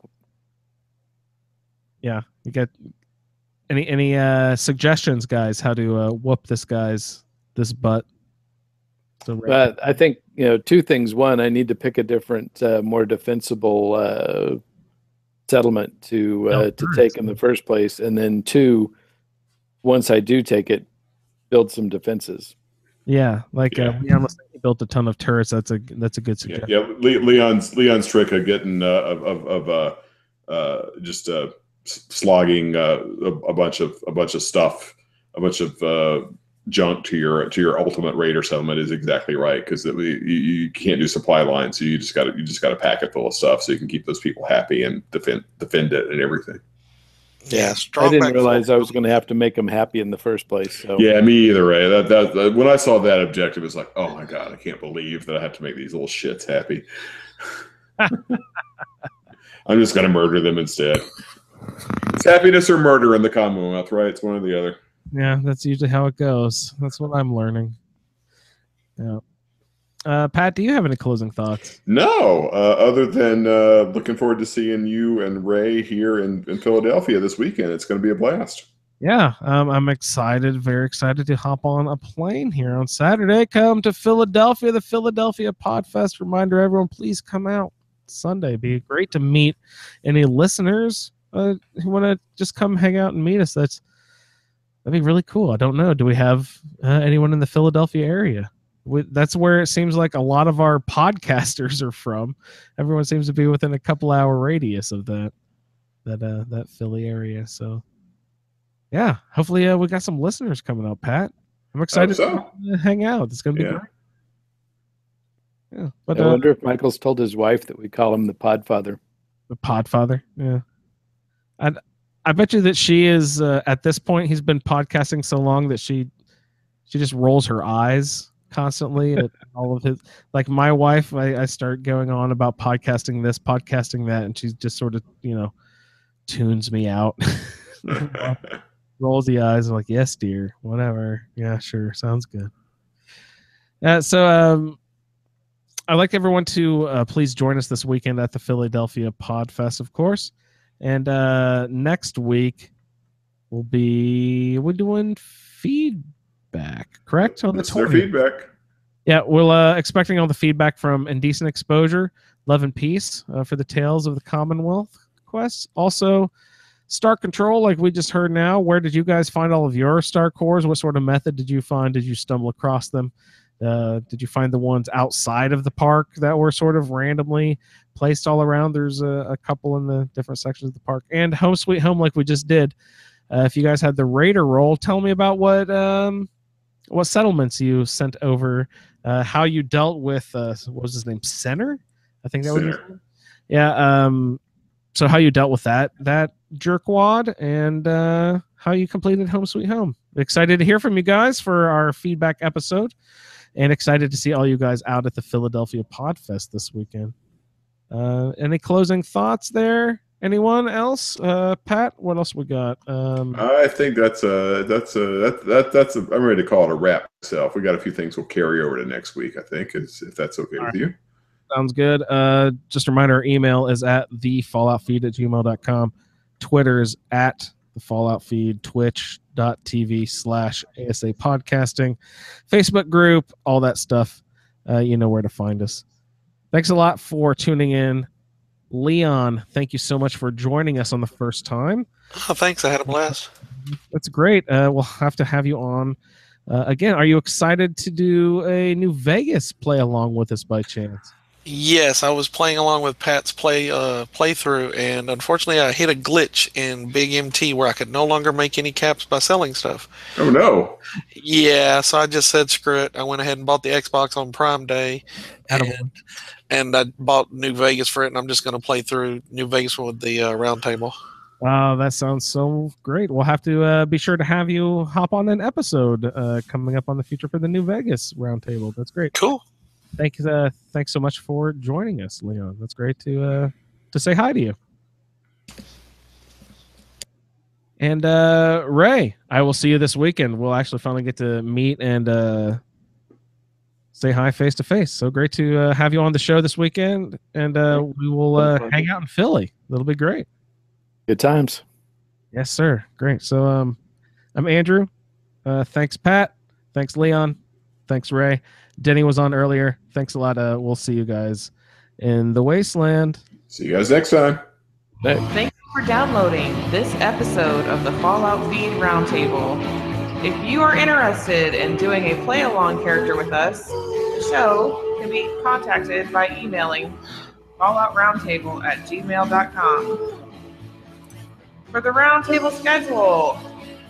Yeah, you got any suggestions, guys? How to whoop this butt? But I think two things. One, I need to pick a different, more defensible settlement to take in the first place, and then two, once I do take it, build some defenses. Yeah, Leon was saying he built a ton of turrets. That's a good suggestion. Yeah, Leon's trick of getting just slogging a bunch of stuff, a bunch of junk to your ultimate raider settlement is exactly right, because you can't do supply lines, so you just got to pack it full of stuff so you can keep those people happy and defend it and everything. Yeah, I didn't realize I was going to have to make them happy in the first place. So. Yeah, me either, Ray. That when I saw that objective, it's like, oh my god, I can't believe that I have to make these little shits happy. I'm just going to murder them instead. It's happiness or murder in the Commonwealth, right? It's one or the other. Yeah, that's usually how it goes. That's what I'm learning. Yeah. Pat, do you have any closing thoughts? No, other than looking forward to seeing you and Ray here in Philadelphia this weekend. It's going to be a blast. Yeah, I'm excited, very excited to hop on a plane here on Saturday. Come to Philadelphia, the Philadelphia Podfest. Reminder, everyone, please come out Sunday. It'd be great to meet any listeners who want to just come hang out and meet us. That'd be really cool. I don't know. Do we have anyone in the Philadelphia area? That's where it seems like a lot of our podcasters are from. Everyone seems to be within a couple hour radius of that Philly area. So yeah, hopefully we got some listeners coming up, Pat. I'm excited to hang out. It's going to be great. Yeah, but I wonder if Michael's told his wife that we call him the Podfather. The Podfather, yeah. And I bet you that she is at this point. He's been podcasting so long that she just rolls her eyes constantly at all of his. Like my wife, I start going on about podcasting this, podcasting that, and she just sort of tunes me out. Rolls the eyes. I'm like, yes, dear, whatever. Yeah, sure, sounds good. So I'd like everyone to please join us this weekend at the Philadelphia Podfest, of course. And next week we're doing feedback, correct? On the 20th. Their feedback. Yeah, we're expecting all the feedback from Indecent Exposure, Love and Peace for the Tales of the Commonwealth quests. Also, Star Control, like we just heard now. Where did you guys find all of your Star Cores? What sort of method did you find? Did you stumble across them? Did you find the ones outside of the park that were sort of randomly placed all around? There's a couple in the different sections of the park. And Home Sweet Home, like we just did. If you guys had the Raider roll, tell me about what settlements you sent over, how you dealt with, what was his name, Center? I think that was his name. Yeah. So how you dealt with that jerkwad, and how you completed Home Sweet Home. Excited to hear from you guys for our feedback episode. And excited to see all you guys out at the Philadelphia Podfest this weekend. Any closing thoughts there? Anyone else? Pat, what else we got? I think that's I'm ready to call it a wrap myself. We got a few things we'll carry over to next week, I think, if that's okay with you. Sounds good. Just a reminder, our email is at thefalloutfeed@gmail.com. Twitter is at thefalloutfeed, twitch.tv/ASA podcasting, Facebook group, all that stuff. You know where to find us. Thanks a lot for tuning in. Leon, thank you so much for joining us on the first time. Oh, thanks. I had a blast. That's great. We'll have to have you on again. Are you excited to do a New Vegas play along with us by chance? Yes, I was playing along with Pat's playthrough, and unfortunately I hit a glitch in Big MT where I could no longer make any caps by selling stuff. Oh, no. Yeah, so I just said screw it. I went ahead and bought the Xbox on Prime Day, and I bought New Vegas for it, and I'm just going to play through New Vegas with the Roundtable. Wow, that sounds so great. We'll have to be sure to have you hop on an episode coming up on the future for the New Vegas Roundtable. That's great. Cool. Thanks so much for joining us, Leon. That's great to say hi to you. And Ray, I will see you this weekend. We'll actually finally get to meet and say hi face to face. So great to have you on the show this weekend, and we will hang out in Philly. That'll be great. Good times. Yes, sir. Great. So I'm Andrew. Thanks, Pat. Thanks, Leon. Thanks, Ray. Denny was on earlier. Thanks a lot. We'll see you guys in the wasteland. See you guys next time. Thank you for downloading this episode of the Fallout Feed Roundtable. If you are interested in doing a play-along character with us, the show can be contacted by emailing falloutroundtable@gmail.com. For the Roundtable schedule,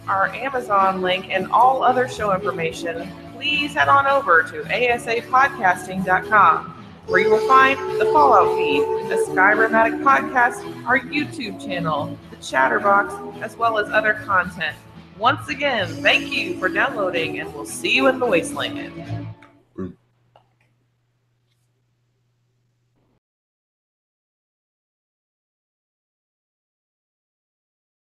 our Amazon link, and all other show information, please head on over to asapodcasting.com, where you will find the Fallout Feed, the Skyrimatic podcast, our YouTube channel, the Chatterbox, as well as other content. Once again, thank you for downloading, and we'll see you in the wasteland.